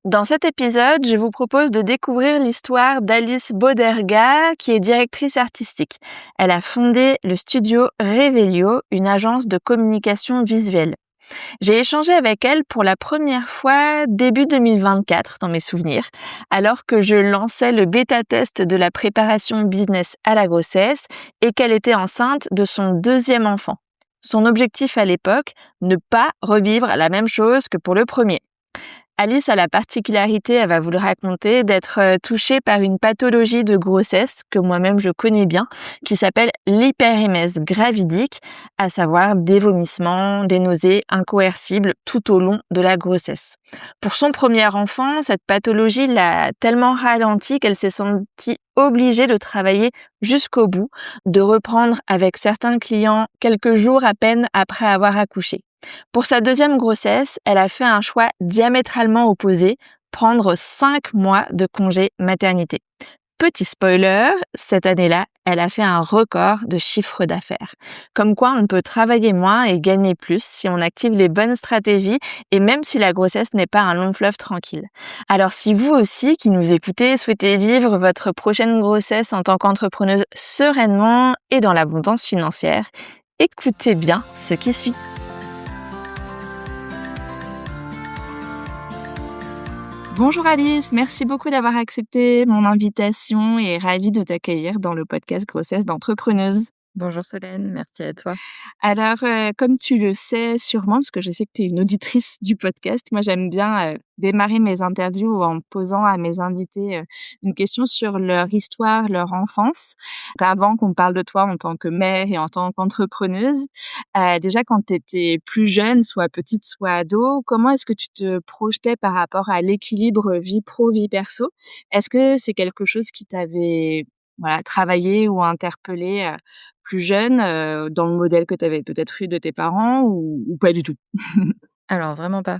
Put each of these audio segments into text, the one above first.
Dans cet épisode, je vous propose de découvrir l'histoire d'Alice Bauderga, qui est directrice artistique. Elle a fondé le studio Revelio, une agence de communication visuelle. J'ai échangé avec elle pour la première fois début 2024 dans mes souvenirs, alors que je lançais le bêta-test de la préparation business à la grossesse et qu'elle était enceinte de son deuxième enfant. Son objectif à l'époque, ne pas revivre la même chose que pour le premier. Alice a la particularité, elle va vous le raconter, d'être touchée par une pathologie de grossesse que moi-même je connais bien, qui s'appelle l'hyperémèse gravidique, à savoir des vomissements, des nausées incoercibles tout au long de la grossesse. Pour son premier enfant, cette pathologie l'a tellement ralentie qu'elle s'est sentie obligée de travailler jusqu'au bout, de reprendre avec certains clients quelques jours à peine après avoir accouché. Pour sa deuxième grossesse, elle a fait un choix diamétralement opposé, prendre 5 mois de congé maternité. Petit spoiler, cette année-là, elle a fait un record de chiffre d'affaires. Comme quoi, on peut travailler moins et gagner plus si on active les bonnes stratégies et même si la grossesse n'est pas un long fleuve tranquille. Alors si vous aussi, qui nous écoutez, souhaitez vivre votre prochaine grossesse en tant qu'entrepreneuse sereinement et dans l'abondance financière, écoutez bien ce qui suit. Bonjour Alice, merci beaucoup d'avoir accepté mon invitation et ravie de t'accueillir dans le podcast Grossesse d'entrepreneuse. Bonjour Solène, merci à toi. Alors, comme tu le sais sûrement, parce que je sais que tu es une auditrice du podcast, moi j'aime bien démarrer mes interviews en posant à mes invités une question sur leur histoire, leur enfance. Avant qu'on parle de toi en tant que mère et en tant qu'entrepreneuse, déjà quand tu étais plus jeune, soit petite, soit ado, comment est-ce que tu te projetais par rapport à l'équilibre vie pro, vie perso? Est-ce que c'est quelque chose qui t'avait, voilà, travaillé ou interpellé, plus jeune, dans le modèle que tu avais peut-être eu de tes parents ou pas du tout? Alors vraiment pas.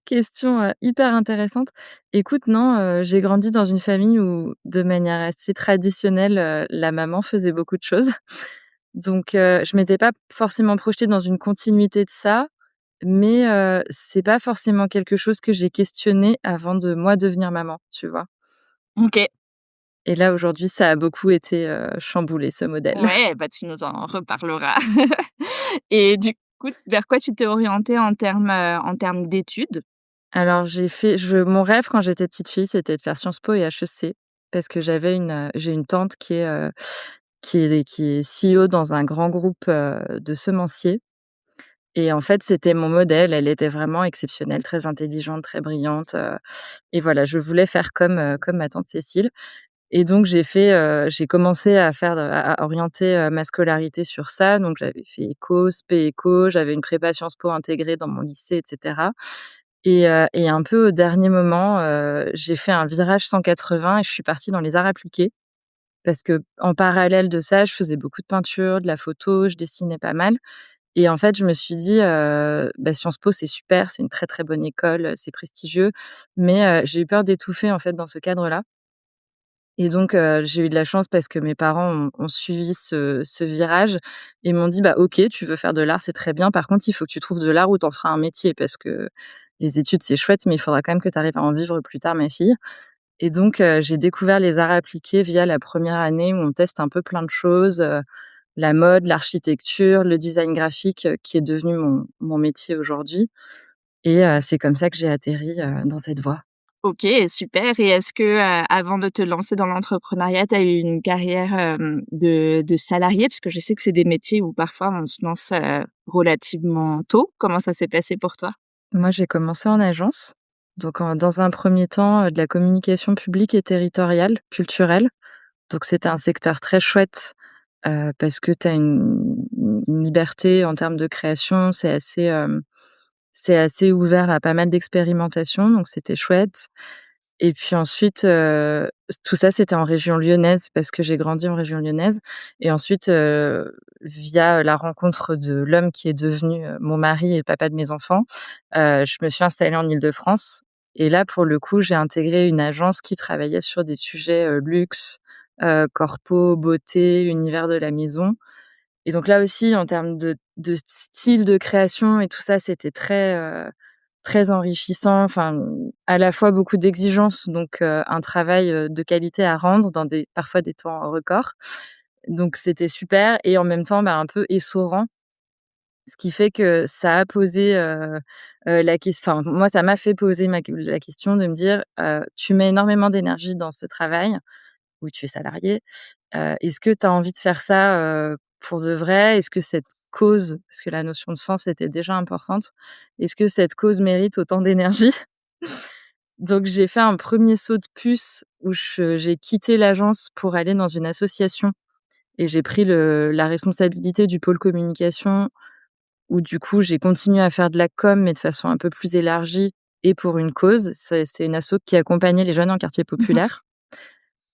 Question, hyper intéressante. Écoute, non, j'ai grandi dans une famille où, de manière assez traditionnelle, la maman faisait beaucoup de choses. Donc, je m'étais pas forcément projetée dans une continuité de ça, mais, c'est pas forcément quelque chose que j'ai questionné avant de moi devenir maman, tu vois? OK. Et là aujourd'hui, ça a beaucoup été, chamboulé ce modèle. Ouais, bah, tu nous en reparleras. Et du coup, vers quoi tu t'es orientée en termes d'études? Alors mon rêve quand j'étais petite fille, c'était de faire Sciences Po et HEC parce que j'ai une tante qui est CEO dans un grand groupe, de semenciers et en fait, c'était mon modèle. Elle était vraiment exceptionnelle, très intelligente, très brillante, et voilà, je voulais faire comme ma tante Cécile et donc j'ai commencé à orienter, ma scolarité sur ça. Donc j'avais fait éco, spé éco, j'avais une prépa Sciences Po intégrée dans mon lycée et cetera. Et un peu au dernier moment, j'ai fait un virage 180 et je suis partie dans les arts appliqués parce qu'en parallèle de ça, je faisais beaucoup de peinture, de la photo, je dessinais pas mal et en fait, je me suis dit, bah, Sciences Po, c'est super, c'est une très, très bonne école, c'est prestigieux, mais j'ai eu peur d'étouffer, en fait, dans ce cadre-là et donc j'ai eu de la chance parce que mes parents ont suivi ce virage et m'ont dit: «Bah, OK, tu veux faire de l'art, c'est très bien. Par contre, il faut que tu trouves de l'art où tu en feras un métier parce que les études, c'est chouette, mais il faudra quand même que tu arrives à en vivre plus tard, ma fille». Et donc j'ai découvert les arts appliqués via la première année où on teste un peu plein de choses, la mode, l'architecture, le design graphique, qui est devenu mon métier aujourd'hui et c'est comme ça que j'ai atterri, dans cette voie. OK, super. Et est-ce que, avant de te lancer dans l'entrepreneuriat, tu as eu une carrière, de salarié? Parce que je sais que c'est des métiers où parfois on se lance, relativement tôt. Comment ça s'est passé pour toi? Moi, j'ai commencé en agence, donc dans un premier temps, de la communication publique et territoriale, culturelle. Donc c'était un secteur très chouette, parce que tu as une liberté en termes de création, c'est assez ouvert à pas mal d'expérimentation, donc c'était chouette. Et puis ensuite, tout ça, c'était en région lyonnaise parce que j'ai grandi en région lyonnaise et ensuite, via la rencontre de l'homme qui est devenu, mon mari et le papa de mes enfants, je me suis installée en Île-de-France et là, pour le coup, j'ai intégré une agence qui travaillait sur des sujets, luxe, corpo, beauté, univers de la maison et donc là aussi, en termes de style de création et tout ça, c'était très, très enrichissant, enfin, à la fois beaucoup d'exigences, donc un travail, de qualité à rendre dans parfois des temps records. Donc c'était super et en même temps, un peu essorant. Ce qui fait que ça a posé, la moi, ça m'a fait poser la question de me dire, «Tu mets énormément d'énergie dans ce travail où tu es salarié. Est-ce que tu as envie de faire ça, pour de vrai? Est-ce que cette cause» parce que la notion de sens était déjà importante. «Est-ce que cette cause mérite autant d'énergie?» Donc j'ai fait un premier saut de puce où j'ai quitté l'agence pour aller dans une association et j'ai pris la responsabilité du pôle communication où du coup, j'ai continué à faire de la com, mais de façon un peu plus élargie et pour une cause. C'est une asso qui accompagnait les jeunes en quartier populaire.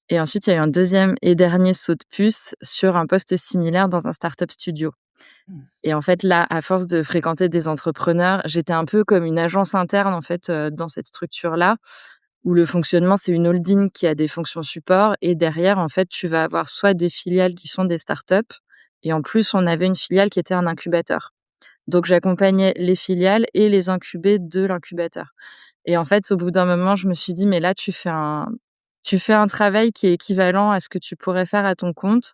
Et ensuite, il y a eu un deuxième et dernier saut de puce sur un poste similaire dans un startup studio. Mmh. Et en fait, là, à force de fréquenter des entrepreneurs, j'étais un peu comme une agence interne, en fait, dans cette structure-là, où le fonctionnement, c'est une holding qui a des fonctions support et derrière, en fait, tu vas avoir soit des filiales qui sont des startups et en plus, on avait une filiale qui était un incubateur. Donc j'accompagnais les filiales et les incubés de l'incubateur. Et en fait, au bout d'un moment, je me suis dit: «Mais là, tu fais un travail qui est équivalent à ce que tu pourrais faire à ton compte,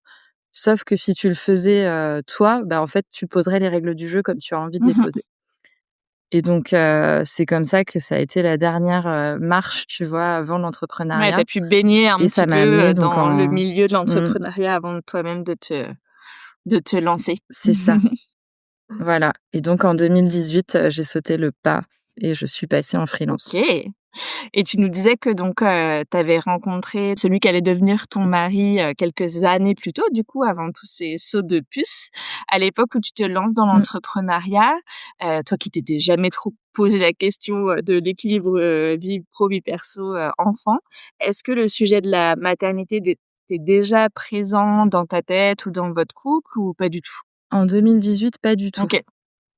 sauf que si tu le faisais, toi, en fait, tu poserais les règles du jeu comme tu as envie de les Mmh. poser». Et donc c'est comme ça que ça a été la dernière, marche, tu vois, avant Ouais, tu l'entrepreneuriat as pu baigner un et petit ça m'a peu, amené donc dans le en milieu de mmh, l'entrepreneuriat avant de toi-même de te lancer. c'est ça, voilà et donc en 2018, j'ai sauté le pas et je suis passée en freelance. OK. Et tu nous disais que donc, tu avais rencontré celui qui allait devenir ton mari, quelques années plus tôt, du coup, avant tous ces sauts de puce. À l'époque où tu te lances dans Mmh. l'entrepreneuriat, toi qui t'étais jamais trop posé la question, de l'équilibre, vie pro, vie perso, enfant, est-ce que le sujet de la maternité était déjà présent dans ta tête ou dans votre couple ou pas du tout? En 2018, pas du tout. OK.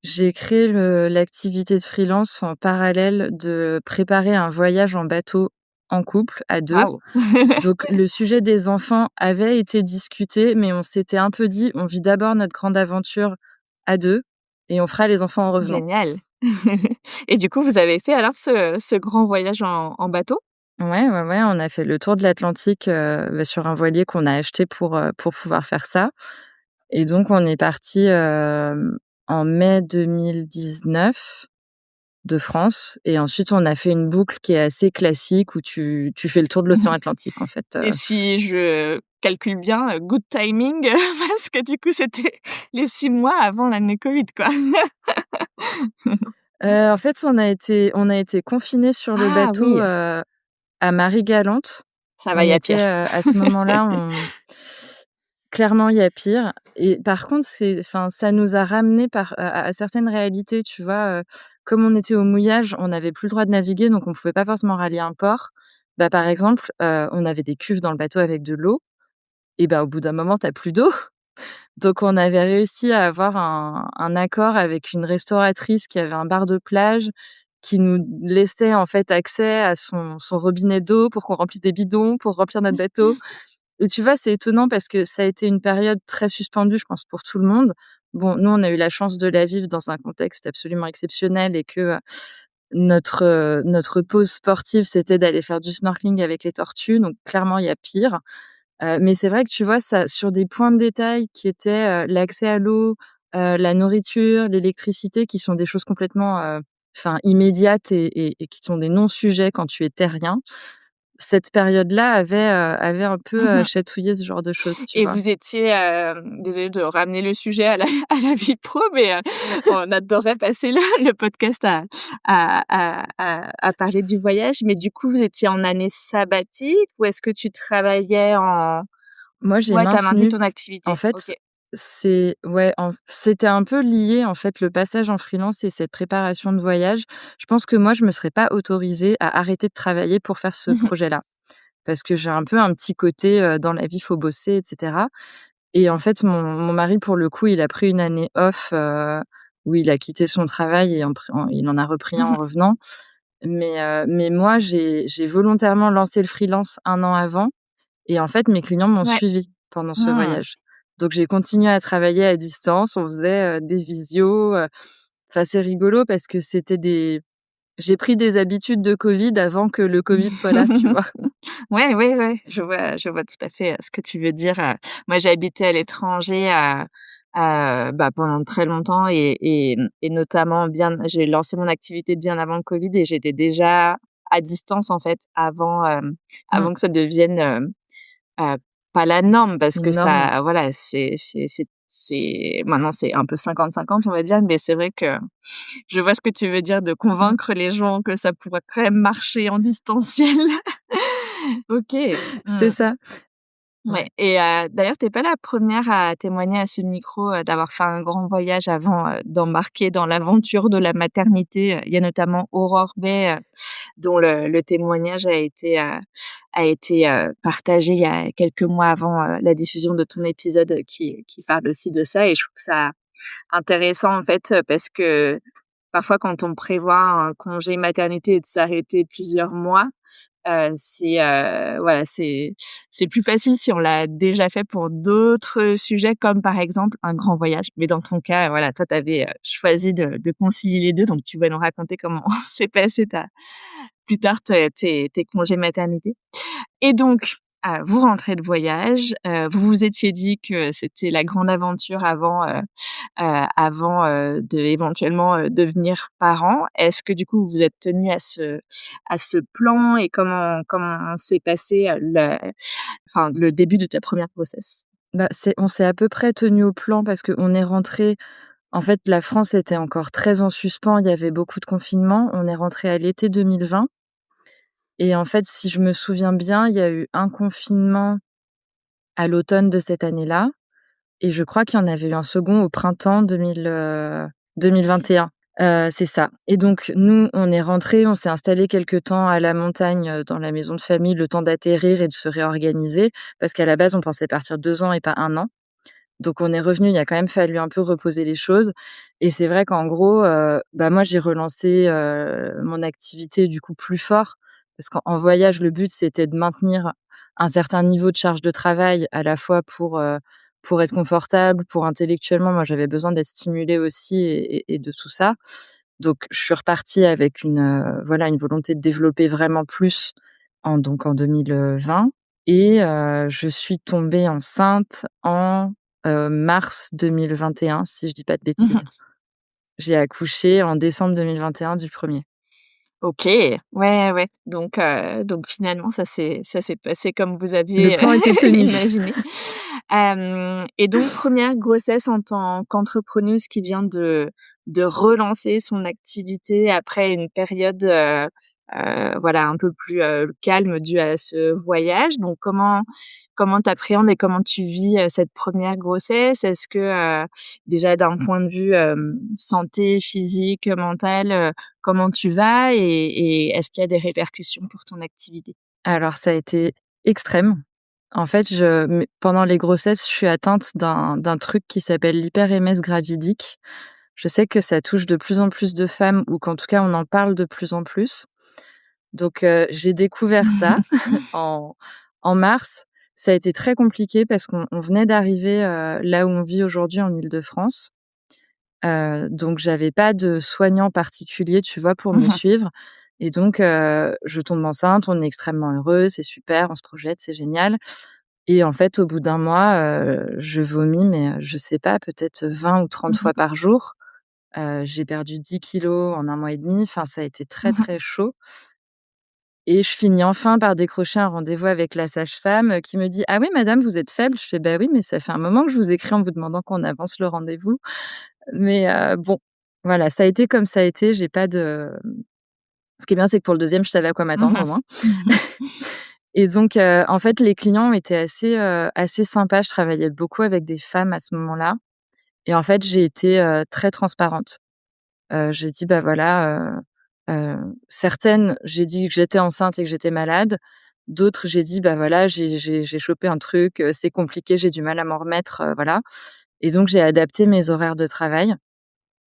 J'ai créé l'activité de freelance en parallèle de préparer un voyage en bateau en couple, à 2. Waouh! Donc le sujet des enfants avait été discuté, mais on s'était un peu dit: «On vit d'abord notre grande aventure à 2 et on fera les enfants en revenant». Génial. Et du coup, vous avez fait alors ce grand voyage en bateau? Ouais, ouais, ouais, on a fait le tour de l'Atlantique, sur un voilier qu'on a acheté pour pouvoir faire ça et donc on est partis, en mai 2019 de France et ensuite on a fait une boucle qui est assez classique où tu fais le tour de l'océan Atlantique en fait, Et si je calcule bien, good timing, parce que du coup, c'était les 6 mois avant l'année covid, quoi. En fait on a été confinés sur le Ah bateau, oui, à Marie-Galante. ça va, On il y a était, pire. à ce moment-là, clairement il y a pire et par contre ça nous a ramenés à certaines réalités, tu vois? Comme on était au mouillage, on n'avait plus le droit de naviguer donc on pouvait pas forcément rallier un port. Par exemple, on avait des cuves dans le bateau avec de l'eau et au bout d'un moment, tu as plus d'eau. Donc on avait réussi à avoir un accord avec une restauratrice qui avait un bar de plage, qui nous laissait en fait accès à son robinet d'eau pour qu'on remplisse des bidons, pour remplir notre bateau. Et tu vois, c'est étonnant parce que ça a été une période très suspendue, je pense, pour tout le monde. Bon, nous, on a eu la chance de la vivre dans un contexte absolument exceptionnel et que, notre pause sportive, c'était d'aller faire du snorkeling avec les tortues, donc clairement, il y a pire. Mais c'est vrai que tu vois, ça sur des points de détail qui étaient, l'accès à l'eau, la nourriture, l'électricité, qui sont des choses complètement, immédiates et qui sont des non-sujets quand tu es terrien. Cette période-là avait un peu, chatouillé ce genre de choses, tu Et vois? vous étiez, désolée de ramener le sujet à la à la vie pro, mais on adorait passer le podcast à parler du voyage. Mais du coup, vous étiez en année sabbatique ou est-ce que tu travaillais en Moi, j'ai ouais, tu as maintenu maintenu. ton En activité? OK. fait, c'était un peu lié, en fait, le passage en freelance et cette préparation de voyage. Je pense que moi, je me serais pas autorisée à arrêter de travailler pour faire ce projet-là. Parce que j'ai un peu un petit côté, dans la vie, faut bosser et cetera et en fait, mon mari, pour le coup, il a pris une année off, où il a quitté son travail et il en a repris un en revenant. Mais moi, j'ai volontairement lancé le freelance 1 an avant et en fait, mes clients m'ont Ouais. suivie pendant ce Mmh. voyage. Donc j'ai continué à travailler à distance, on faisait, des visios, enfin, c'est rigolo parce que c'était j'ai pris des habitudes de Covid avant que le Covid soit là, tu vois? Ouais, ouais, ouais, je vois tout à fait, ce que tu veux dire. Moi, j'ai habité à l'étranger, bah, pendant très longtemps et notamment bien j'ai lancé mon activité bien avant le Covid et j'étais déjà à distance, en fait, Mmh. avant que ça devienne, heu, pas la norme parce que Une norme. ça voilà, c'est maintenant c'est un peu 50-50 on va dire, mais c'est vrai que je vois ce que tu veux dire de Mmh. convaincre les gens que ça pourrait quand même marcher en distanciel. OK. C'est Mmh. ça. Ouais Ouais. et d'ailleurs, tu es pas la première à témoigner à ce micro, d'avoir fait un grand voyage avant, d'embarquer dans l'aventure de la maternité. Il y a notamment Aurore Bay, dont le témoignage a été partagé il y a quelques mois avant, la diffusion de ton épisode, qui parle aussi de ça et je trouve ça intéressant, en fait, parce que parfois quand on prévoit un congé maternité et de s'arrêter plusieurs mois, voilà, c'est plus facile si on l'a déjà fait pour d'autres sujets comme par exemple un grand voyage. Mais dans ton cas, voilà, toi tu avais, choisi de concilier les 2 donc tu vas nous raconter comment s'est passé ta plus tard tes congés maternité. Et donc, vous rentrez de voyage, vous vous étiez dit que c'était la grande aventure avant, de éventuellement, devenir parent. Est-ce que du coup vous vous êtes tenus à ce plan et comment s'est passé, le début de ta première grossesse? Bah, on s'est à peu près tenu au plan parce qu'on est rentré. En fait, la France était encore très en suspens, il y avait beaucoup de confinement. On est rentré à l'été 2020 et en fait, si je me souviens bien, il y a eu un confinement à l'automne de cette année-là et je crois qu'il y en avait eu un second au printemps 2021. C'est ça et donc nous, on est rentrés, on s'est installés quelque temps à la montagne, dans la maison de famille, le temps d'atterrir et de se réorganiser parce qu'à la base, on pensait partir 2 ans et pas 1 an. Donc on est revenu. Il a quand même fallu un peu reposer les choses et c'est vrai qu'en gros, bah, moi j'ai relancé, mon activité du coup plus fort parce qu'en voyage, le but c'était de maintenir un certain niveau de charge de travail à la fois pour être confortable, pour intellectuellement, moi j'avais besoin d'être stimulée aussi et de tout ça. Donc je suis repartie avec voilà, une volonté de développer vraiment plus en 2020 et je suis tombée enceinte en mars 2021, si je dis pas de bêtises. J'ai accouché en décembre 2021 du premier. OK, ouais, ouais, donc finalement ça s'est passé comme vous Le aviez plan était tenu. imaginé. Hem Et donc première grossesse en tant qu'entrepreneuse qui vient de relancer son activité après une période, voilà un peu plus, calme due à ce voyage. Donc comment tu appréhendes et comment tu vis, cette première grossesse? Est-ce que, déjà d'un point de vue, santé physique, mentale, comment tu vas et est-ce qu'il y a des répercussions pour ton activité? Alors ça a été extrême. En fait, pendant les grossesses, je suis atteinte d'un truc qui s'appelle l'hyper-MS gravidique. Je sais que ça touche de plus en plus de femmes ou qu'en tout cas on en parle de plus en plus. Donc j'ai découvert ça en mars. Ça a été très compliqué parce qu'on venait d'arriver, là où on vit aujourd'hui en Île-de-France. Donc j'avais pas de soignant particulier, tu vois, pour me Mmh. suivre et donc je tombe enceinte, on est extrêmement heureux, c'est super, on se projette, c'est génial et en fait, au bout d'un mois, je vomis mais je sais pas, peut-être 20 ou 30 fois par jour. J'ai perdu 10 kilos en 1 mois et demi, enfin ça a été très, très chaud et je finis enfin par décrocher un rendez-vous avec la sage-femme, qui me dit: «Ah oui madame, vous êtes faible». Je fais: «Bah oui, mais ça fait un moment que je vous écris en vous demandant qu'on avance le rendez-vous». Mais bon, voilà, ça a été comme ça a été. J'ai pas de Ce qui est bien, c'est que pour le deuxième, je savais à quoi m'attendre au moins et donc en fait, les clients étaient assez sympas. Je travaillais beaucoup avec des femmes à ce moment-là et en fait, j'ai été, très transparente. J'ai dit: «Bah, voilà», certaines, j'ai dit que j'étais enceinte et que j'étais malade. D'autres, j'ai dit: «Bah, voilà, j'ai chopé un truc, c'est compliqué, j'ai du mal à m'en remettre», voilà et donc j'ai adapté mes horaires de travail.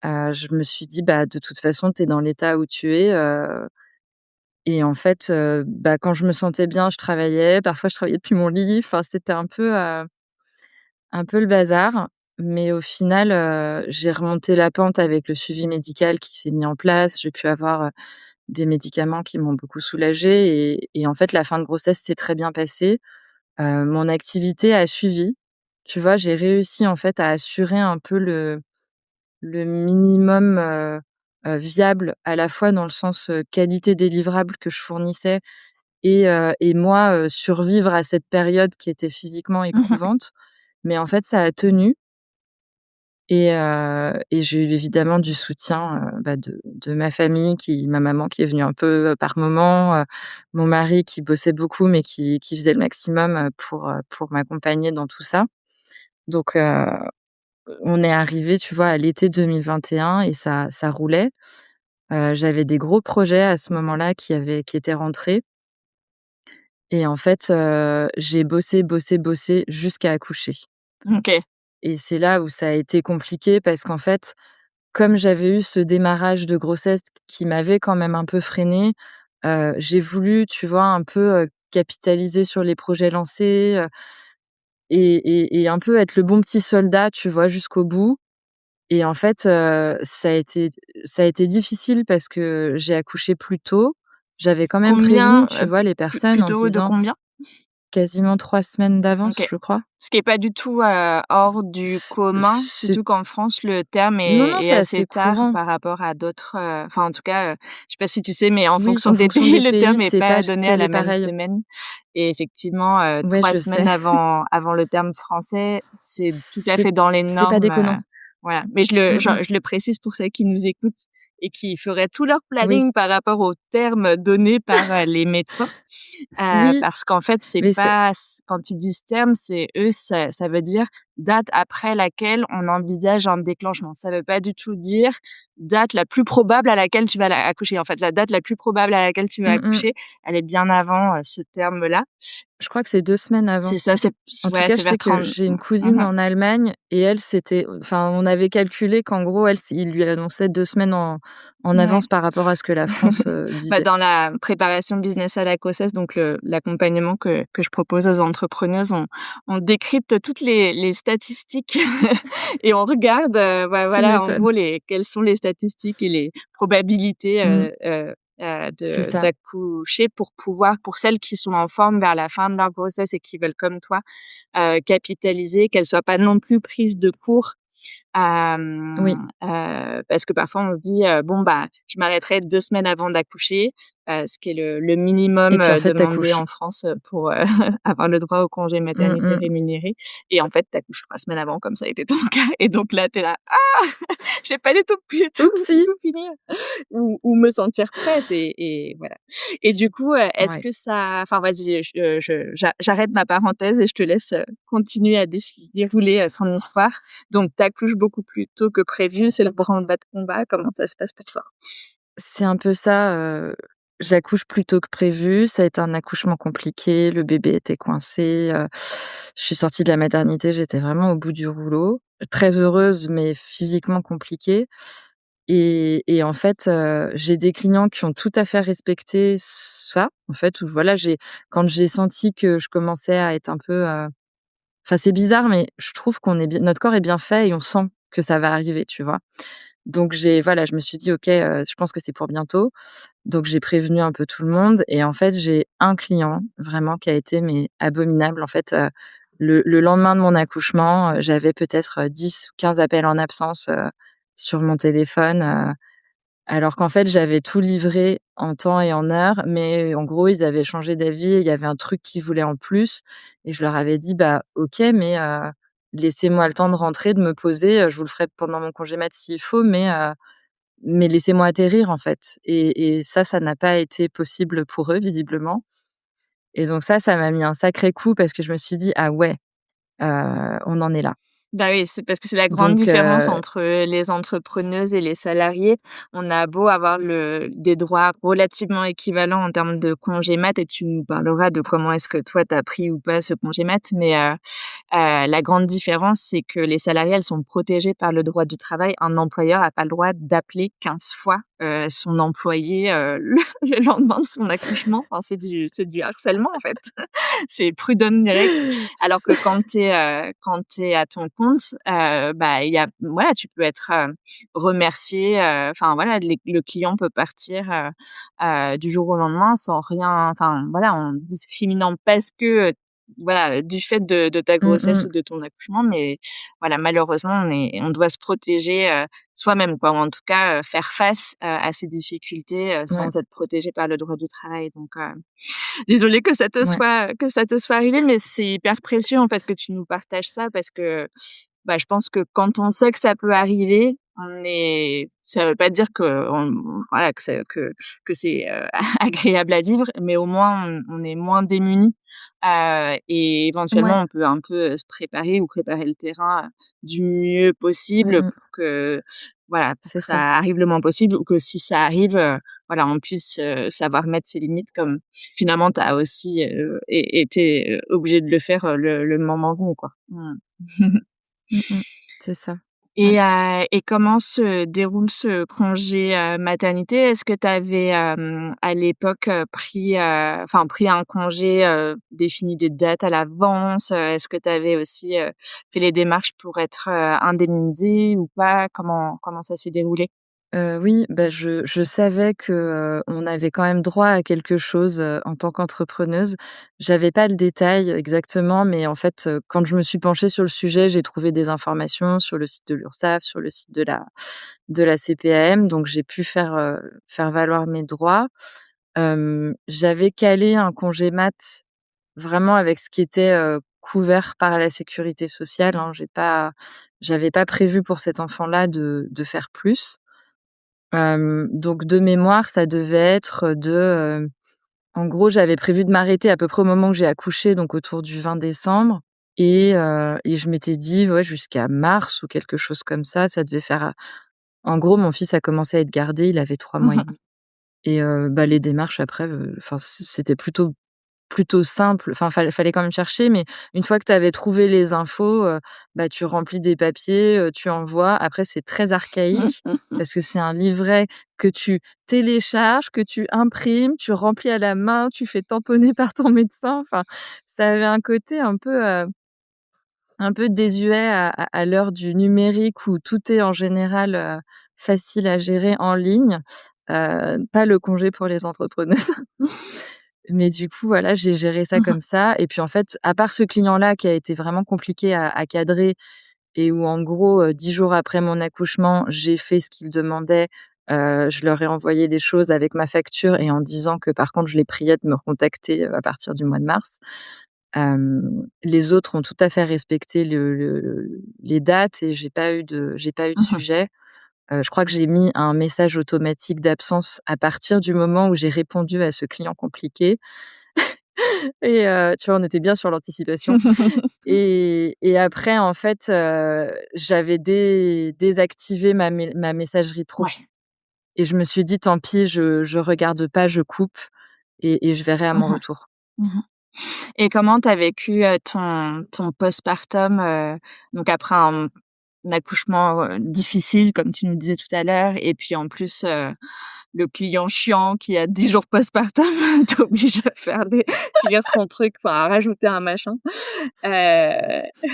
Je me suis dit: «Bah, de toute façon, tu es dans l'état où tu es», et en fait, bah, quand je me sentais bien, je travaillais. Parfois, je travaillais depuis mon lit. Enfin, c'était un peu le bazar. Mais au final, j'ai remonté la pente avec le suivi médical qui s'est mis en place. J'ai pu avoir, des médicaments qui m'ont beaucoup soulagée et en fait, la fin de grossesse s'est très bien passée. Mon activité a suivi. Tu vois? J'ai réussi, en fait, à assurer un peu le minimum, viable, à la fois dans le sens, qualité des livrables que je fournissais et moi, survivre à cette période qui était physiquement éprouvante. Mais en fait, ça a tenu et j'ai eu évidemment du soutien, de ma famille ma maman qui est venue un peu, par moment, mon mari qui bossait beaucoup mais qui faisait le maximum, pour m'accompagner dans tout ça. Donc on est arrivé, tu vois, à l'été 2021 et ça roulait. J'avais des gros projets à ce moment-là qui étaient rentrés et en fait, j'ai bossé, bossé, bossé jusqu'à accoucher OK. et c'est là où ça a été compliqué parce qu'en fait, comme j'avais eu ce démarrage de grossesse qui m'avait quand même un peu freinée, j'ai voulu, tu vois, un peu, capitaliser sur les projets lancés, et un peu être le bon petit soldat, tu vois, jusqu'au bout et en fait, ça a été difficile parce que j'ai accouché plus tôt. J'avais quand même prévenu, Combien, tu vois, les personnes en plutôt de disant combien? quasiment 3 semaines d'avance, OK. je crois. Ce qui est pas du tout, hors du commun, C'est surtout qu'en France, le terme non, est non, est c'est assez assez tard courant. par rapport à d'autres, enfin, en tout cas, je sais pas si tu sais, mais en Oui, fonction en des fonction pays, des le pays, terme est c'est pas pas donné à la calé même pareil. semaine et effectivement, Ouais, 3 je semaines sais. avant le terme français, c'est tout à C'est fait dans les c'est pas normes, déconnant. voilà. Mais je le Mmh mh. je le précise pour ceux qui nous écoutent et qui feraient tout leur Oui, planning par rapport aux termes donnés par, les médecins. oui, Parce qu'en fait, c'est mais c'est pas quand ils disent terme, c'est eux, ça veut dire date après laquelle on envisage un déclenchement. Ça veut pas du tout dire date la plus probable à laquelle tu vas accoucher. En fait, la date la plus probable à laquelle tu vas mmh mh. accoucher, elle est bien avant, ce terme-là. Je crois que c'est 2 semaines avant. C'est ça, En tout ouais, cas, c'est je vers sais que 30. j'ai une cousine Mmh. en Allemagne et elle, c'était enfin, on avait calculé qu'en gros, elle, il lui annonçait 2 semaines en Ouais. avance par rapport à ce que la France, Bah, disait. dans la préparation business à la grossesse, donc l'accompagnement que je propose aux entrepreneuses, on décrypte toutes les statistiques et on regarde, bah, Tu voilà, en m'étonnes. gros, quelles sont les statistiques et les probabilités, Mmh, c'est de ça. d'accoucher pour celles qui sont en forme vers la fin de leur grossesse et qui veulent, comme toi, capitaliser, qu'elles soient pas non plus prises de court. Oui, Parce que parfois on se dit, «Bon, bah, je m'arrêterai 2 semaines avant d'accoucher», ce qui est le et minimum, puis, en fait, tu demandé accouches. en France, pour, avoir le droit au congé Mmh maternité mh. rémunéré et en fait, tu accouches 3 semaines avant comme ça a été ton cas et donc là, tu es là: «Ah! J'ai pas du tout pu Oupsie! tout finir ou me sentir prête» et voilà et du coup, est-ce Ouais. que ça enfin vas-y, j'arrête ma parenthèse et je te laisse, continuer à dérouler, ton histoire. Donc tu accouches beaucoup plus tôt que prévu, c'est le branle-bas de combat, comment ça se passe pour toi? C'est un peu ça, j'accouche plus tôt que prévu. Ça a été un accouchement compliqué, le bébé était coincé, je suis sortie de la maternité, j'étais vraiment au bout du rouleau. Très heureuse, mais physiquement compliquée et en fait, j'ai des clients qui ont tout à fait respecté ça, en fait, où voilà, quand j'ai senti que je commençais à être un peu, enfin, c'est bizarre, mais je trouve qu'on est bien notre corps est bien fait et on sent que ça va arriver, tu vois? Donc voilà, je me suis dit: «OK, je pense que c'est pour bientôt». Donc j'ai prévenu un peu tout le monde et en fait, j'ai un client vraiment qui a été mais abominable. En fait, le lendemain de mon accouchement, j'avais peut-être, 10 ou 15 appels en absence, sur mon téléphone, alors qu'en fait, j'avais tout livré en temps et en heure, mais en gros, ils avaient changé d'avis et il y avait un truc qu'ils voulaient en plus et je leur avais dit: «Bah, OK, mais laissez-moi le temps de rentrer, de me poser, je vous le ferai pendant mon congé mat s'il faut, mais laissez-moi atterrir, en fait» et ça n'a pas été possible pour eux, visiblement et donc ça m'a mis un sacré coup parce que je me suis dit: «Ah ouais, on en est là». Bah oui, c'est parce que c'est la grande Donc différence entre, les entrepreneuses et les salariés. On a beau avoir des droits relativement équivalents en termes de congé mat et tu nous parleras de comment est-ce que toi tu as pris ou pas ce congé mat, mais La grande différence, c'est que les salariés, elles sont protégées par le droit du travail. Un employeur a pas le droit d'appeler 15 fois, son employé, le lendemain de son accouchement. Enfin, c'est du harcèlement, en fait. C'est prud'homme direct. Alors que quand t'es à ton compte, bah, il y a voilà, tu peux être, remercié, enfin voilà, le client peut partir, du jour au lendemain sans rien enfin voilà, en discriminant parce que, voilà, du fait de ta Mmh grossesse mh. ou de ton accouchement, mais voilà, malheureusement, on doit se protéger, soi-même, quoi, ou en tout cas, faire face, à ces difficultés, Ouais, sans être protégé par le droit du travail. Donc, désolée ouais. que ça te soit arrivé, mais c'est hyper précieux, en fait, que tu nous partages ça parce que, bah, je pense que quand on sait que ça peut arriver, ça veut pas dire voilà, que c'est, agréable à vivre, mais au moins on est moins démunis, et Ouais. éventuellement on peut un peu, se préparer ou préparer le terrain, du mieux Mmh possible mh. pour que voilà, pour C'est que ça. ça arrive le moins possible ou que si ça arrive, voilà, on puisse, savoir mettre ses limites comme finalement tu as aussi, été, obligée de le faire, le moment venu, quoi. Mmh. Mmh mh. C'est ça. Ouais. Et comment se déroule ce congé, maternité? Est-ce que tu avais, à l'époque, pris un congé, défini des dates à l'avance? Est-ce que tu avais aussi, fait les démarches pour être, indemnisée ou pas? Comment ça s'est déroulé? Oui, bah, je savais que, on avait quand même droit à quelque chose, en tant qu'entrepreneuse. J'avais pas le détail exactement, mais en fait, quand je me suis penchée sur le sujet, j'ai trouvé des informations sur le site de l'URSSAF, sur le site de la CPAM, donc j'ai pu faire valoir mes droits. J'avais calé un congé mat vraiment avec ce qui était, couvert par la sécurité sociale, hein. J'avais pas prévu pour cet enfant-là de faire plus. Donc de mémoire, ça devait être en gros, j'avais prévu de m'arrêter à peu près au moment où j'ai accouché, donc autour du 20 décembre et je m'étais dit, ouais, jusqu'à mars ou quelque chose comme ça devait faire, en gros, mon fils a commencé à être gardé, il avait 3 mois et demi et bah, les démarches après, enfin, c'était plutôt simple, enfin fallait quand même chercher, mais une fois que tu avais trouvé les infos, bah, tu remplis des papiers, tu envoies. Après c'est très archaïque parce que c'est un livret que tu télécharges, que tu imprimes, tu remplis à la main, tu fais tamponner par ton médecin. Enfin, ça avait un côté un peu désuet à l'heure du numérique où tout est en général, facile à gérer en ligne, pas le congé pour les entrepreneuses. Mais du coup, voilà, j'ai géré ça comme ça et puis, en fait, à part ce client-là qui a été vraiment compliqué à cadrer et où, en gros, 10 jours après mon accouchement, j'ai fait ce qu'ils demandaient. Je leur ai envoyé des choses avec ma facture et en disant que, par contre, je les priais de me recontacter, à partir du mois de mars. Les autres ont tout à fait respecté les dates et j'ai pas eu de sujet. Je crois que j'ai mis un message automatique d'absence à partir du moment où j'ai répondu à ce client compliqué. Et tu vois, on était bien sur l'anticipation et après en fait, j'avais désactivé ma messagerie pro Ouais. et je me suis dit: «Tant pis, je regarde pas, je coupe et je verrai à mon Mmh. retour». Mmh. Et comment tu as vécu, ton postpartum, donc après un accouchement, difficile comme tu nous disais tout à l'heure et puis en plus, le client chiant qui a 10 jours postpartum t'oblige à faire des finir son truc, enfin à rajouter un machin. Heu,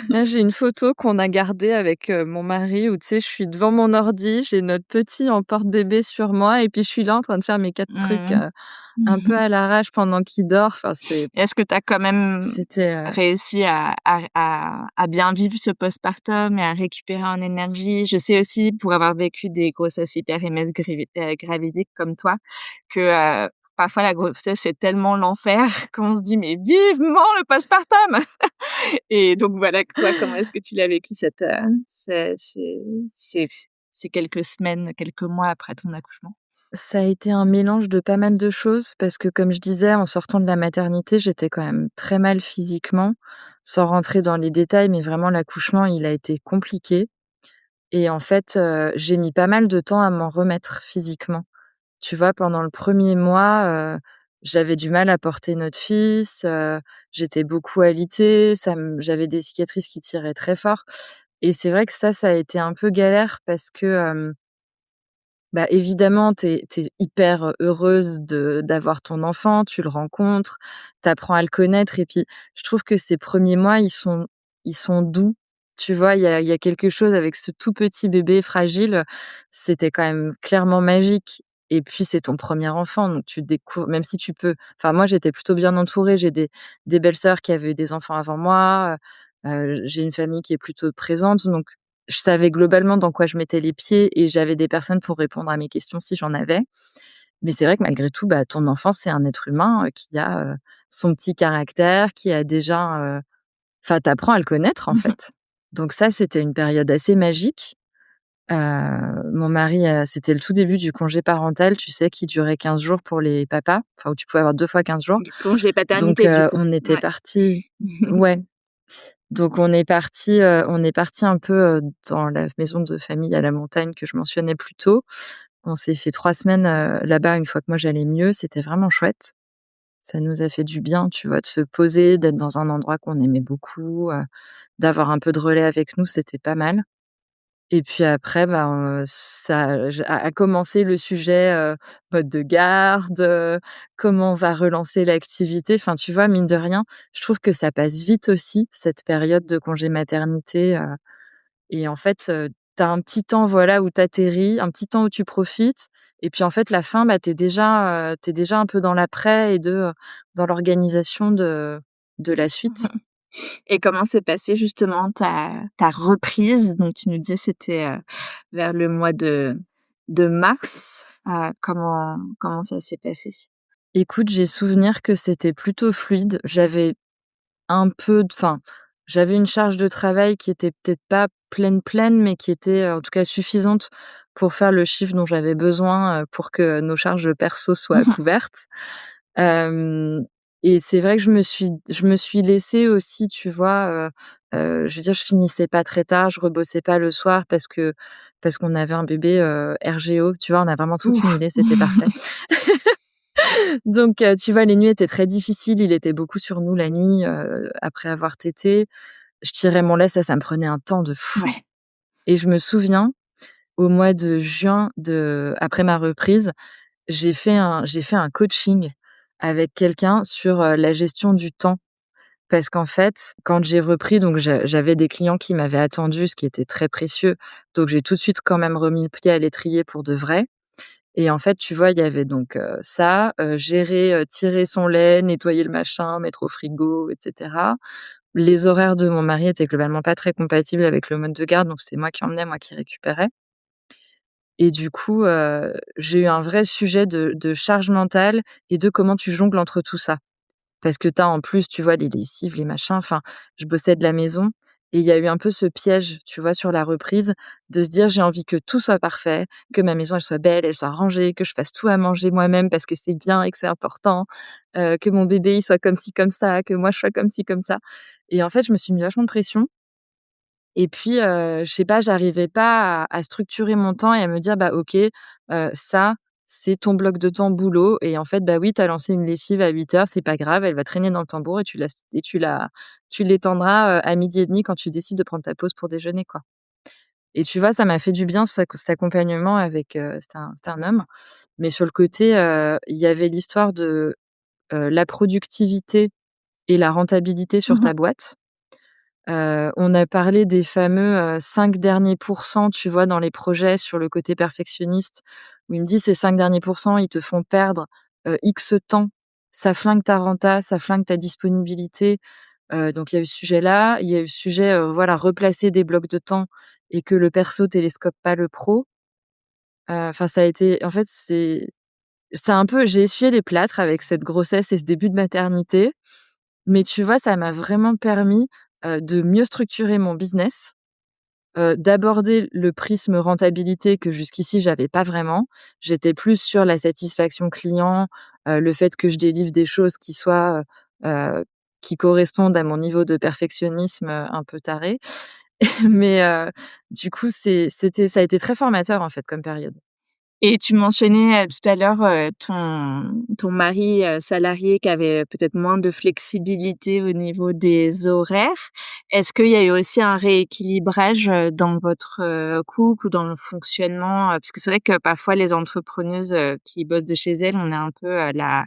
Là, j'ai une photo qu'on a gardée avec, mon mari où tu sais, je suis devant mon ordi, j'ai notre petit en porte-bébé sur moi et puis je suis là en train de faire mes 4 trucs, mmh. un peu à l'arrache pendant qu'il dort. Enfin, Est-ce que tu as quand même c'était, réussi à bien vivre ce postpartum et à récupérer en énergie? Je sais aussi, pour avoir vécu des grossesses hyper gravidiques comme toi, que, parfois la grossesse c'est tellement l'enfer qu'on se dit: «Mais vivement le postpartum!» Et donc voilà, toi, comment est-ce que tu l'as vécu ces ces quelques semaines, quelques mois après ton accouchement? Ça a été un mélange de pas mal de choses parce que comme je disais, en sortant de la maternité, j'étais quand même très mal physiquement. Sans rentrer dans les détails, mais vraiment l'accouchement, il a été compliqué et en fait, j'ai mis pas mal de temps à m'en remettre physiquement. Tu vois, pendant le premier mois, j'avais du mal à porter notre fils, j'étais beaucoup alitée, j'avais des cicatrices qui tiraient très fort et c'est vrai que ça a été un peu galère parce que, bah, évidemment, tu es hyper heureuse d'avoir ton enfant, tu le rencontres, tu apprends à le connaître et puis je trouve que ces premiers mois, ils sont doux. Tu vois? Il y a quelque chose avec ce tout petit bébé fragile, c'était quand même clairement magique et puis c'est ton premier enfant donc tu découvres même si tu peux enfin moi j'étais plutôt bien entourée, j'ai des belles-sœurs qui avaient eu des enfants avant moi, j'ai une famille qui est plutôt présente donc je savais globalement dans quoi je mettais les pieds et j'avais des personnes pour répondre à mes questions si j'en avais. Mais c'est vrai que malgré tout, bah, ton enfant, c'est un être humain, qui a, son petit caractère, qui a déjà, enfin, tu apprends à le connaître, en fait. Donc ça, c'était une période assez magique. Heu, Mon mari, c'était le tout début du congé parental, tu sais, qui durait 15 jours pour les papas, enfin, où tu pouvais avoir 2 fois 15 jours. Du congé Donc paternité, du coup? on était Ouais. partis ouais. Donc on est parti un peu, dans la maison de famille à la montagne que je mentionnais plus tôt. On s'est fait 3 semaines, là-bas une fois que moi j'allais mieux, c'était vraiment chouette. Ça nous a fait du bien, tu vois, de se poser, d'être dans un endroit qu'on aimait beaucoup, d'avoir un peu de relais avec nous, c'était pas mal. Et puis après, ben, ça j a commencé le sujet, mode de garde, comment on va relancer l'activité. Enfin, tu vois, mine de rien, je trouve que ça passe vite aussi, cette période de congé maternité, et en fait, tu as un petit temps, voilà, où tu atterris, un petit temps où tu profites et puis, en fait, la fin, bah, tu déjà un peu dans l'après et dans l'organisation de la suite. Et comment s'est passée justement ta reprise? Donc tu nous disais c'était, vers le mois de mars. Comment ça s'est passé? Écoute, j'ai souvenir que c'était plutôt fluide. Enfin, j'avais une charge de travail qui était peut-être pas pleine, mais qui était, en tout cas suffisante pour faire le chiffre dont j'avais besoin, pour que nos charges perso soient couvertes. Hem Et c'est vrai que je me suis laissée aussi, tu vois, je veux dire, je finissais pas très tard, je rebossais pas le soir parce qu'on avait un bébé, RGO, tu vois? On a vraiment tout Ouf! cumulé, c'était parfait. Donc tu vois, les nuits étaient très difficiles, il était beaucoup sur nous la nuit, après avoir tété. Je tirais mon lait, ça me prenait un temps de fou Ouais. et je me souviens, au mois de juin après ma reprise, j'ai fait un coaching avec quelqu'un sur, la gestion du temps. Parce qu'en fait, quand j'ai repris, donc j'avais des clients qui m'avaient attendue, ce qui était très précieux, donc j'ai tout de suite quand même remis le pied à l'étrier pour de vrai et en fait, tu vois, il y avait donc, ça, gérer, tirer son lait, nettoyer le machin, mettre au frigo et cetera. Les horaires de mon mari étaient globalement pas très compatibles avec le mode de garde, donc c'était moi qui emmenais, moi qui récupérais et du coup, j'ai eu un vrai sujet de charge mentale et de comment tu jongles entre tout ça. Parce que tu as en plus, tu vois, les lessives, les machins, enfin, je bossais de la maison et il y a eu un peu ce piège, tu vois, sur la reprise, de se dire: «J'ai envie que tout soit parfait, que ma maison, elle soit belle, elle soit rangée, que je fasse tout à manger moi-même parce que c'est bien et que c'est important, que mon bébé, il soit comme ci, comme ça, que moi, je sois comme ci, comme ça» et en fait, je me suis mis vachement de pression et puis, je sais pas, j'arrivais pas à structurer mon temps et à me dire: «Bah, OK, ça, c'est ton bloc de temps boulot et en fait, bah, oui, tu as lancé une lessive à 8 heures, c'est pas grave, elle va traîner dans le tambour et tu l'étendras, à 12:30 quand tu décides de prendre ta pause pour déjeuner, quoi» et tu vois, ça m'a fait du bien cet accompagnement avec, c'était un homme, mais sur le côté, il y avait l'histoire de, la productivité et la rentabilité sur Mmh. ta boîte. On a parlé des fameux, 5 derniers pourcents, tu vois, dans les projets sur le côté perfectionniste, où il me dit: «Ces 5 derniers pourcents, ils te font perdre, X temps. Ça flingue ta renta, ça flingue ta disponibilité». Donc il y a eu ce sujet-là. Il y a eu le sujet, voilà, replacer des blocs de temps et que le perso télescope pas le pro. Enfin, ça a été en fait, c'est un peu j'ai essuyé les plâtres avec cette grossesse et ce début de maternité, mais tu vois, ça m'a vraiment permis, de mieux structurer mon business, d'aborder le prisme rentabilité que jusqu'ici j'avais pas vraiment. J'étais plus sur la satisfaction client, le fait que je délivre des choses qui soient, qui correspondent à mon niveau de perfectionnisme, un peu taré. Mais du coup, ça a été très formateur, en fait, comme période. Et tu mentionnais, tout à l'heure, ton mari, salarié qui avait peut-être moins de flexibilité au niveau des horaires. Est-ce qu'il y a eu aussi un rééquilibrage, dans votre, couple ou dans le fonctionnement? Parce que c'est vrai que parfois les entrepreneuses, qui bossent de chez elles, on est un peu, la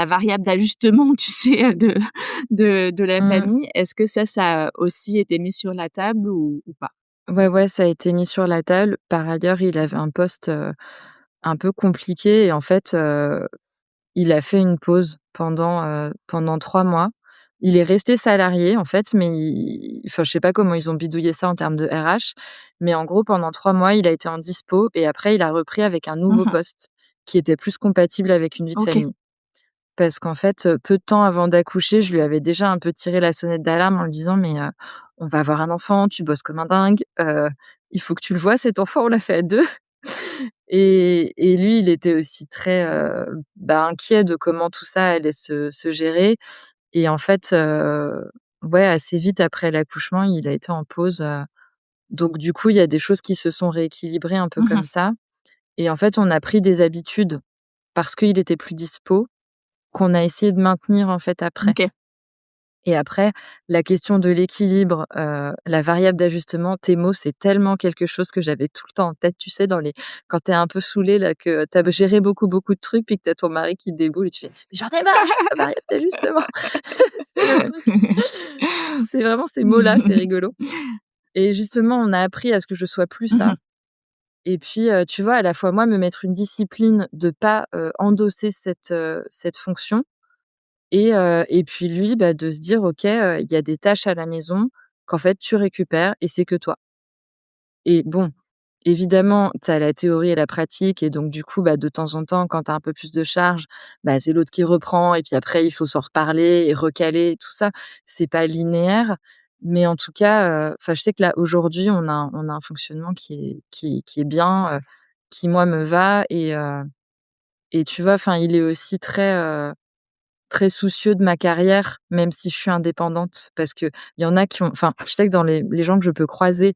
variable d'ajustement, tu sais, de la Mmh. famille. Est-ce que ça a aussi été mis sur la table ou pas? Ouais, ouais, ça a été mis sur la table. Par ailleurs, il avait un poste, un peu compliqué et en fait, il a fait une pause pendant 3 mois. Il est resté salarié, en fait, mais enfin, je sais pas comment ils ont bidouillé ça en termes de RH, mais en gros, pendant 3 mois, il a été en dispo et après il a repris avec un nouveau Mmh. poste qui était plus compatible avec une vie de OK. famille. Parce qu'en fait, peu de temps avant d'accoucher, je lui avais déjà un peu tiré la sonnette d'alarme en lui disant: «Mais, on va avoir un enfant, tu bosses comme un dingue, il faut que tu le vois cet enfant, on l'a fait à 2». Et lui, il était aussi très, inquiet de comment tout ça allait se gérer et en fait, ouais, assez vite après l'accouchement, il a été en pause, donc du coup, il y a des choses qui se sont rééquilibrées un peu Mmh. comme ça et en fait, on a pris des habitudes parce qu'il était plus dispo, qu'on a essayé de maintenir, en fait, après. OK. Et après, la question de l'équilibre, la variable d'ajustement, tes mots, c'est tellement quelque chose que j'avais tout le temps en tête, tu sais, quand tu es un peu saoulé là, que tu as géré beaucoup, beaucoup de trucs, puis que tu as ton mari qui déboule et tu fais: «Mais j'en ai marre, je veux la variable d'ajustement». C'est le truc. C'est vraiment ces mots-là, c'est rigolo et justement, on a appris à ce que je sois plus ça Mmh. et puis, tu vois, à la fois moi, me mettre une discipline de pas, endosser cette fonction et puis lui, bah, de se dire: «OK, il y a des tâches à la maison qu'en fait tu récupères et c'est que toi» et bon, évidemment, tu as la théorie et la pratique et donc du coup, bah, de temps en temps, quand tu as un peu plus de charge, bah, c'est l'autre qui reprend et puis après il faut s'en reparler et recaler et tout ça. C'est pas linéaire, mais en tout cas, enfin, je sais que là, aujourd'hui, on a un fonctionnement qui est bien, qui moi me va et tu vois, enfin, il est aussi très soucieux de ma carrière, même si je suis indépendante, parce qu'il y en a qui ont enfin, je sais que dans les gens que je peux croiser,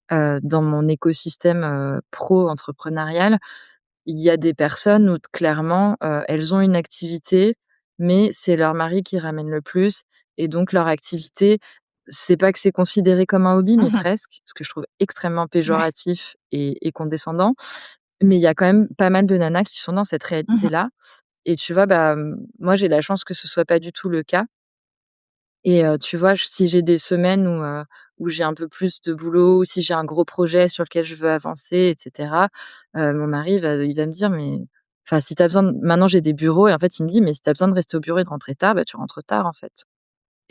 dans mon écosystème, pro-entrepreneurial, il y a des personnes où clairement, elles ont une activité, mais c'est leur mari qui ramène le plus et donc leur activité, c'est pas que c'est considéré comme un hobby, mais Mmh. presque, ce que je trouve extrêmement Ouais. péjoratif et condescendant. Mais il y a quand même pas mal de nanas qui sont dans cette Mmh. réalité-là et tu vois, bah, moi j'ai la chance que ce soit pas du tout le cas et tu vois, si j'ai des semaines où j'ai un peu plus de boulot ou si j'ai un gros projet sur lequel je veux avancer et cetera, mon mari il va me dire: «Mais» enfin, si tu as besoin de maintenant j'ai des bureaux et en fait, il me dit: «Mais si tu as besoin de rester au bureau et de rentrer tard, bah, tu rentres tard, en fait»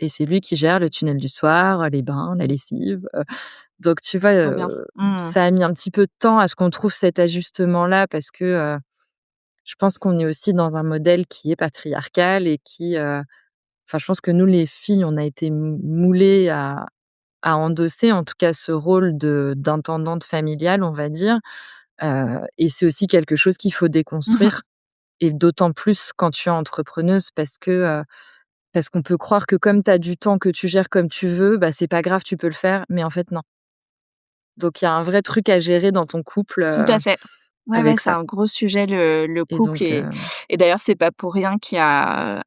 et c'est lui qui gère le tunnel du soir, les bains, la lessive, donc tu vois, Trop bien. Mmh. ça a mis un petit peu de temps à ce qu'on trouve cet ajustement-là parce que, je pense qu'on est aussi dans un modèle qui est patriarcal et qui, enfin, je pense que nous, les filles, on a été moulées à endosser, en tout cas, ce rôle d'intendante familiale, on va dire, et c'est aussi quelque chose qu'il faut Mmh. déconstruire et d'autant plus quand tu es entrepreneuse parce qu'on peut croire que comme tu as du temps que tu gères comme tu veux, bah, c'est pas grave, tu peux le faire, mais en fait, non. Donc il y a un vrai truc à gérer dans ton couple, Tout à fait. Ouais, ouais, avec c'est ça un gros sujet le et couple donc et d'ailleurs, c'est pas pour rien qu'il y a,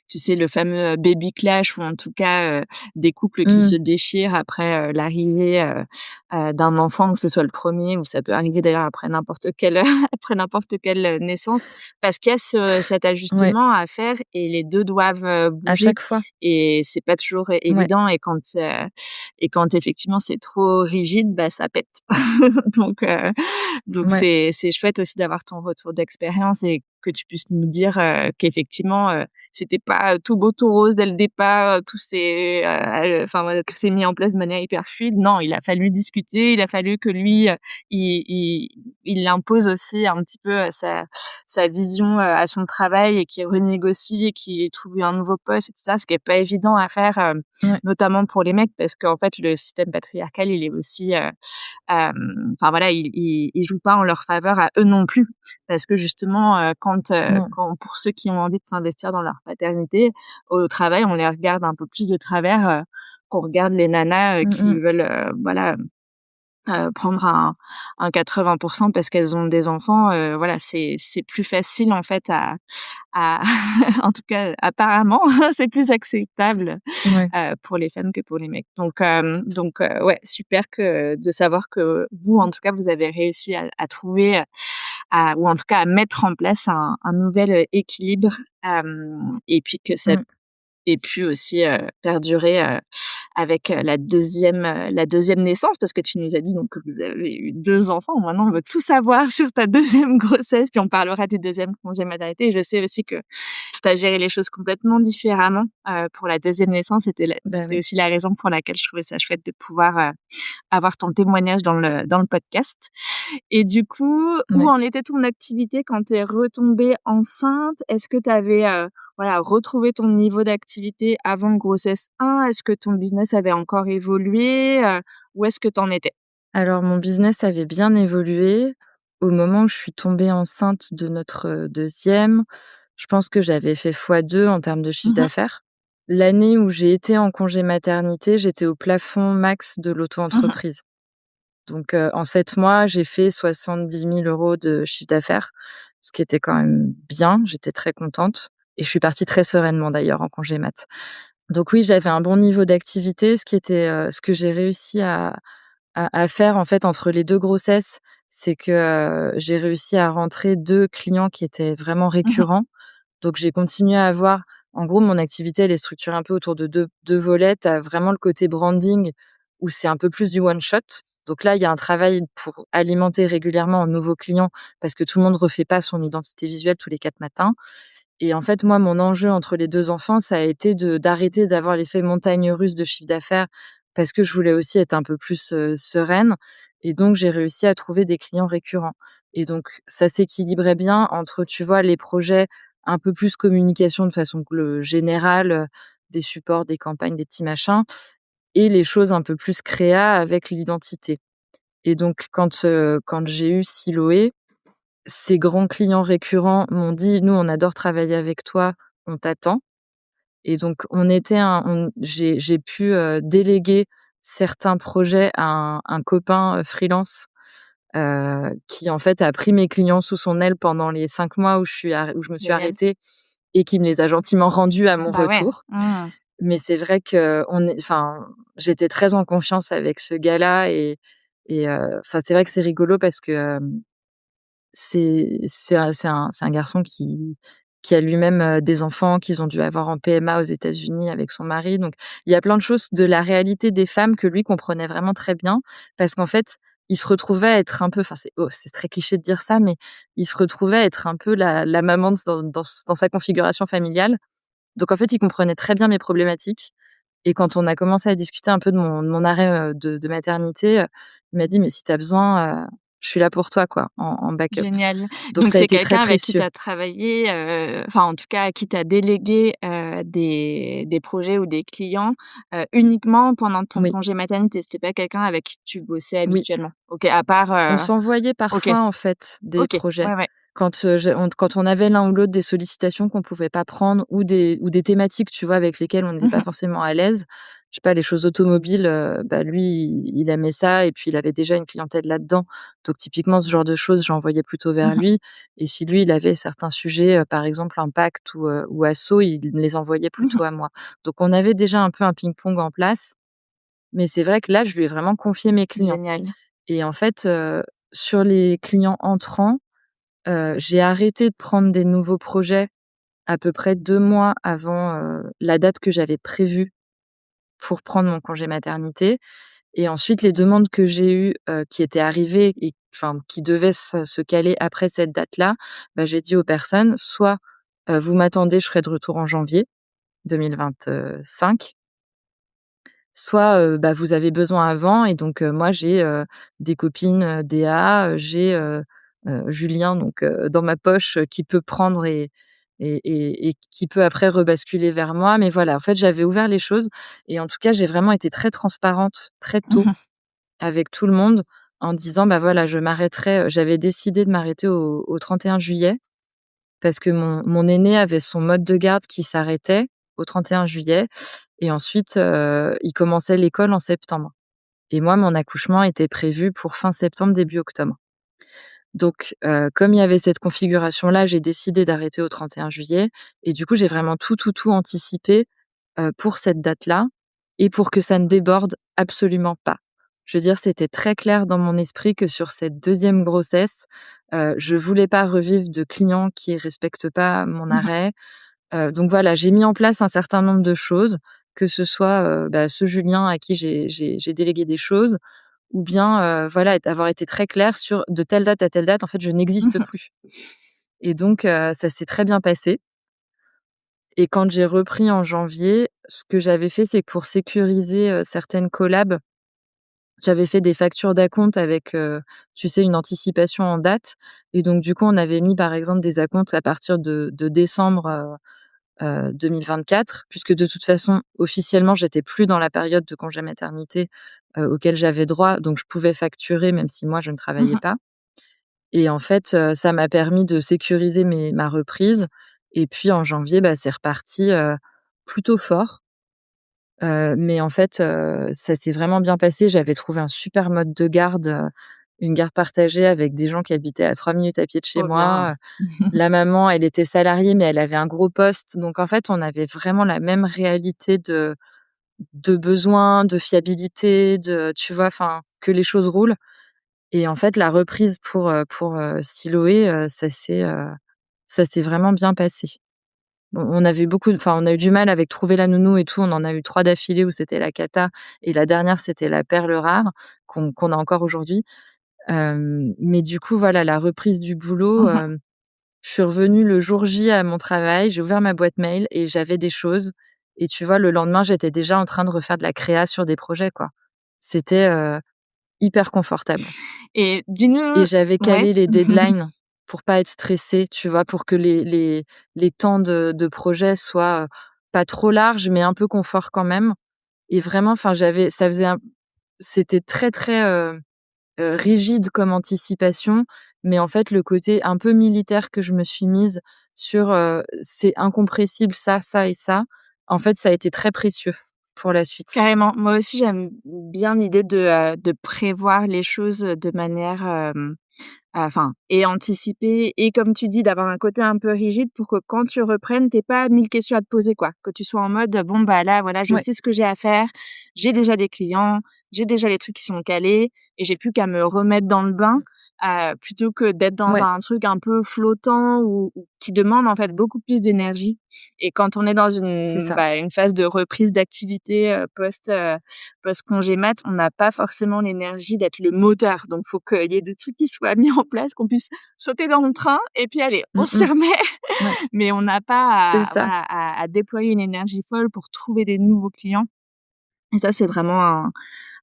tu sais, le fameux, baby clash ou en tout cas, des couples qui mmh, se déchirent après, l'arrivée, d'un enfant, que ce soit le premier ou ça peut arriver d'ailleurs après n'importe quelle après n'importe quelle, naissance. Parce qu'il y a cet ouais, ajustement à faire et les 2 doivent, à bouger chaque fois. et c'est pas toujours Ouais, évident et quand effectivement c'est trop rigide, bah, ça pète. Donc ouais, c'est chouette aussi d'avoir ton retour d'expérience et que tu puisses nous dire, qu'effectivement, c'était pas, tout beau tout rose dès le départ, tout s'est, enfin voilà, que c'est mis en place de manière hyper fluide. Non, il a fallu discuter, il a fallu que lui, il il impose aussi un petit peu, sa vision, à son travail et qu'il renégocie et qu'il trouve un nouveau poste et cetera. Ce qui est pas évident à faire, ouais, notamment pour les mecs parce qu'en fait le système patriarcal, il est aussi, enfin voilà, ils jouent pas en leur faveur à eux non plus. Parce que justement, non, quand pour ceux qui ont envie de s'investir dans leur paternité, au travail, on les regarde un peu plus de travers, qu'on regarde les nanas, mmh qui mh. veulent, voilà, prendre un 80 parce qu'elles ont des enfants, voilà, c'est plus facile en fait à en tout cas apparemment, c'est plus acceptable, Ouais. pour les femmes que pour les mecs. Donc ouais, super que de savoir que vous, en tout cas, vous avez réussi à trouver, ou en tout cas à mettre en place un nouvel, équilibre, et puis que ça Mmh. ait pu aussi, perdurer, avec, la deuxième naissance, parce que tu nous as dit donc que vous avez eu 2 enfants. Maintenant, on veut tout savoir sur ta deuxième grossesse, puis on parlera du deuxième congé maternité. Et je sais aussi que tu as géré les choses complètement différemment, pour la deuxième naissance. Bah, C'était oui. aussi la raison pour laquelle je trouvais ça chouette de pouvoir, avoir ton témoignage dans le podcast. Et du coup, où Ouais. en était ton activité quand tu es retombée enceinte? Est-ce que tu avais, voilà, retrouvé ton niveau d'activité avant grossesse 1? Est-ce que ton business avait encore évolué? Où est-ce que tu en étais? Alors mon business avait bien évolué. Au moment où je suis tombée enceinte de notre, 2e, je pense que j'avais fait fois 2 en termes de chiffre Mmh mh. d'affaires. L'année où j'ai été en congé maternité, j'étais au plafond max de Mmh. l'auto-entreprise. Donc, en 7 mois, j'ai fait 70 000 € de chiffre d'affaires, ce qui était quand même bien. J'étais très contente et je suis partie très sereinement d'ailleurs en congé mat. Donc oui, j'avais un bon niveau d'activité, ce que j'ai réussi à faire en fait entre les 2 grossesses, c'est que, j'ai réussi à rentrer 2 clients qui étaient vraiment Mmh. récurrents. Donc j'ai continué à avoir en gros, mon activité, elle est structurée un peu autour de deux volets. Tu as vraiment le côté branding où c'est un peu plus du one shot. Donc là, il y a un travail pour alimenter régulièrement en nouveaux clients parce que tout le monde refait pas son identité visuelle tous les 4 matins. Et en fait, moi, mon enjeu entre les 2 enfants, ça a été de d'arrêter d'avoir l'effet montagne russe de chiffre d'affaires parce que je voulais aussi être un peu plus, sereine et donc j'ai réussi à trouver des clients récurrents et donc ça s'équilibrait bien entre, tu vois, les projets un peu plus communication de façon générale, des supports, des campagnes, des petits machins et les choses un peu plus créa avec l'identité et donc quand j'ai eu Siloé, ces grands clients récurrents m'ont dit: «Nous, on adore travailler avec toi, on t'attend» et donc on était un on j'ai pu, déléguer certains projets à un copain, freelance, qui en fait a pris mes clients sous son aile pendant les 5 mois où je me suis Génial. arrêtée et qui me les a gentiment rendus à mon Bah ouais. retour. Mmh. Mais c'est vrai j'étais très en confiance avec ce gars-là enfin, c'est vrai que c'est rigolo parce que, c'est un garçon qui a lui-même, des enfants qu'ils ont dû avoir en PMA aux États-Unis avec son mari, donc il y a plein de choses de la réalité des femmes que lui comprenait vraiment très bien parce qu'en fait, il se retrouvait à être un peu c'est très cliché de dire ça, mais il se retrouvait à être un peu la maman dans sa configuration familiale. Donc en fait, il comprenait très bien mes problématiques et quand on a commencé à discuter un peu de mon arrêt, de maternité, il m'a dit: «Mais si tu as besoin, je suis là pour toi quoi, en backup». Génial. Donc Donc ça a c'est été très quelqu'un avec qui tu précieux. as travaillé, enfin en tout cas à qui tu as délégué, des projets ou des clients, uniquement pendant ton Oui, congé maternité? C'était pas quelqu'un avec qui tu bossais oui. habituellement? OK, à part, On s'envoyait OK, parfois en fait des OK, projets. ouais, ouais. Quand on avait l'un ou l'autre des sollicitations qu'on pouvait pas prendre ou des thématiques, tu vois, avec lesquelles on n'était pas Mmh. forcément à l'aise. Je sais pas, les choses automobiles, bah, lui, il aimait ça et puis il avait déjà une clientèle là-dedans. Donc typiquement, ce genre de choses, j'envoyais plutôt vers Mmh. lui et si lui, il avait certains sujets, par exemple Impact ou Asso, il me les envoyait Mmh. plutôt à moi. Donc on avait déjà un peu un ping-pong en place, mais c'est vrai que là, je lui ai vraiment confié mes clients. Génial. Et en fait, sur les clients entrants, j'ai arrêté de prendre des nouveaux projets à peu près 2 mois avant, la date que j'avais prévue pour prendre mon congé maternité et ensuite les demandes que j'ai eues, qui étaient arrivées et enfin qui devaient se caler après cette date-là, bah, j'ai dit aux personnes: «Soit, vous m'attendez, je serai de retour en janvier 2025, soit, bah, vous avez besoin avant» et donc moi j'ai, des copines, DA, j'ai, Julien donc dans ma poche, qui peut prendre et qui peut après rebasculer vers moi. Mais voilà, en fait, j'avais ouvert les choses et en tout cas, j'ai vraiment été très transparente, très tôt Mmh. avec tout le monde en disant: «Bah, voilà, je m'arrêterai», j'avais décidé de m'arrêter au 31 juillet parce que mon aîné avait son mode de garde qui s'arrêtait au 31 juillet et ensuite, il commençait l'école en septembre. Et moi, mon accouchement était prévu pour fin septembre, début octobre. Donc, comme il y avait cette configuration-là, j'ai décidé d'arrêter au 31 juillet et du coup, j'ai vraiment tout anticipé, pour cette date-là et pour que ça ne déborde absolument pas. Je veux dire, c'était très clair dans mon esprit que sur cette deuxième grossesse, je voulais pas revivre de clients qui respectent pas mon arrêt. Donc voilà, j'ai mis en place un certain nombre de choses, que ce soit, ce Julien à qui j'ai délégué des choses ou bien, voilà, avoir été très claire sur de telle date à telle date, en fait, je n'existe plus et donc ça s'est très bien passé et quand j'ai repris en janvier, ce que j'avais fait, c'est que pour sécuriser, certaines collabs, j'avais fait des factures d'acompte avec, tu sais, une anticipation en date et donc du coup, on avait mis, par exemple, des acomptes à partir de décembre, 2024 puisque de toute façon, officiellement, j'étais plus dans la période de congé maternité, auquel j'avais droit, donc je pouvais facturer même si moi je ne travaillais pas et en fait, ça m'a permis de sécuriser ma reprise et puis en janvier, c'est reparti, plutôt fort, mais en fait, ça s'est vraiment bien passé. J'avais trouvé un super mode de garde, une garde partagée avec des gens qui habitaient à 3 minutes à pied de chez Trop bien. moi. La maman, elle était salariée, mais elle avait un gros poste. Donc en fait, on avait vraiment la même réalité de besoin, de fiabilité, tu vois? Enfin, que les choses roulent et en fait, la reprise pour Siloé, ça s'est vraiment bien passé. On avait on a eu du mal avec trouver la nounou et tout. On en a eu 3 d'affilée où c'était la cata et la dernière, c'était la perle rare qu'on a encore aujourd'hui. Mais du coup, voilà, la reprise du boulot, je suis revenue le jour J à mon travail, j'ai ouvert ma boîte mail et j'avais des choses et tu vois, le lendemain, j'étais déjà en train de refaire de la créa sur des projets, quoi. C'était, hyper confortable Et et dis-nous j'avais ouais? calé les deadlines pour pas être stressée, tu vois? Pour que les temps de projet soient, pas trop larges, mais un peu confort quand même et vraiment, enfin, ça faisait un c'était très, très, rigide comme anticipation, mais en fait, le côté un peu militaire que je me suis mise sur, c'est incompressible ça et ça, en fait, ça a été très précieux pour la suite. Carrément. Moi aussi, j'aime bien l'idée de prévoir les choses, de manière, enfin et anticiper et comme tu dis, d'avoir un côté un peu rigide pour que quand tu reprennes, tu pas 1000 questions à te poser, quoi. Que tu sois en mode: «Bon, bah, là, voilà, je Ouais, sais ce que j'ai à faire, j'ai déjà des clients, j'ai déjà les trucs qui sont calés et j'ai plus qu'à me remettre dans le bain», plutôt que d'être dans ouais, un truc un peu flottant ou qui demande, en fait, beaucoup plus d'énergie et quand on est dans c'est ça. une phase de reprise d'activité, post-congé mat, on n'a pas forcément l'énergie d'être le moteur. Donc, faut qu'il y ait des trucs qui soient mis en place, qu'on puisse sauter dans le train et puis allez, on Mmh s'y mh. remet. Ouais, Mais on n'a pas c'est à, ça. voilà, à déployer une énergie folle pour trouver des nouveaux clients. Et ça, c'est vraiment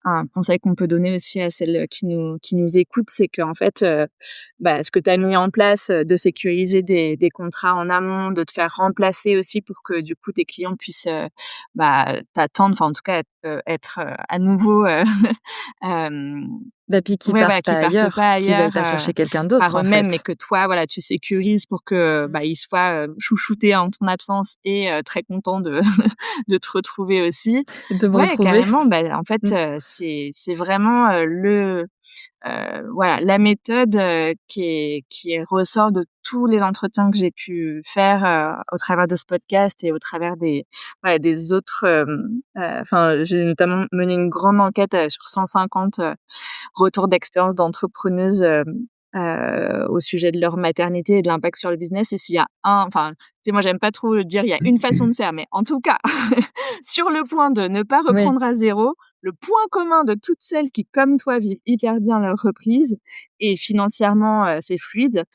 un conseil qu'on peut donner aussi à celles qui nous écoutent, c'est qu'en fait, ce que tu as mis en place, de sécuriser des contrats en amont, de te faire remplacer aussi pour que du coup tes clients puissent, t'attendre, enfin en tout cas être, à nouveau, hem Bah, puis qu'ils ouais, voilà, partent qu'ils pas partent ailleurs, pas qu'ils aillent ailleurs, pas chercher quelqu'un par d'autre, en eux-mêmes, mais fait. que toi, voilà, tu sécurises pour que, Mmh. ils soient, chouchoutés en ton absence et très contents de de te retrouver aussi. De me Ouais, retrouver. carrément, en fait, Mmh. c'est vraiment, voilà, la méthode, qui ressort de tous les entretiens que j'ai pu faire, au travers de ce podcast et au travers des autres, enfin, j'ai notamment mené une grande enquête, sur 150, retours d'expérience d'entrepreneuses, au sujet de leur maternité et de l'impact sur le business et s'il y a tu sais, moi, j'aime pas trop dire: «Il y a une façon de faire», mais en tout cas, sur le point de ne pas Oui. reprendre à zéro, le point commun de toutes celles qui, comme toi, vivent hyper bien leur reprise et financièrement, c'est fluide,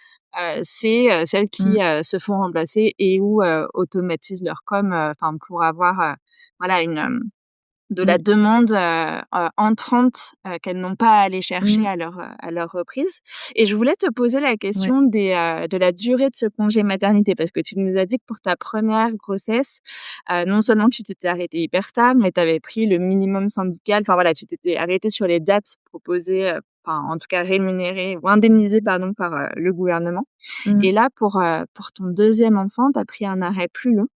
c'est, celles Mmh. qui, se font remplacer et ou, automatisent leur com, pour avoir, voilà de la Oui. demande, entrante, qu'elles n'ont pas à aller chercher Mmh. à leur reprise et je voulais te poser la Ouais. question de la durée de ce congé maternité parce que tu nous as dit que pour ta première grossesse, non seulement tu t'étais arrêtée hyper tard, mais tu avais pris le minimum syndical. Enfin voilà, tu t'étais arrêtée sur les dates proposées, en tout cas rémunérées ou indemnisées pardon par, le gouvernement Mmh. et là pour ton deuxième enfant, tu as pris un arrêt plus long.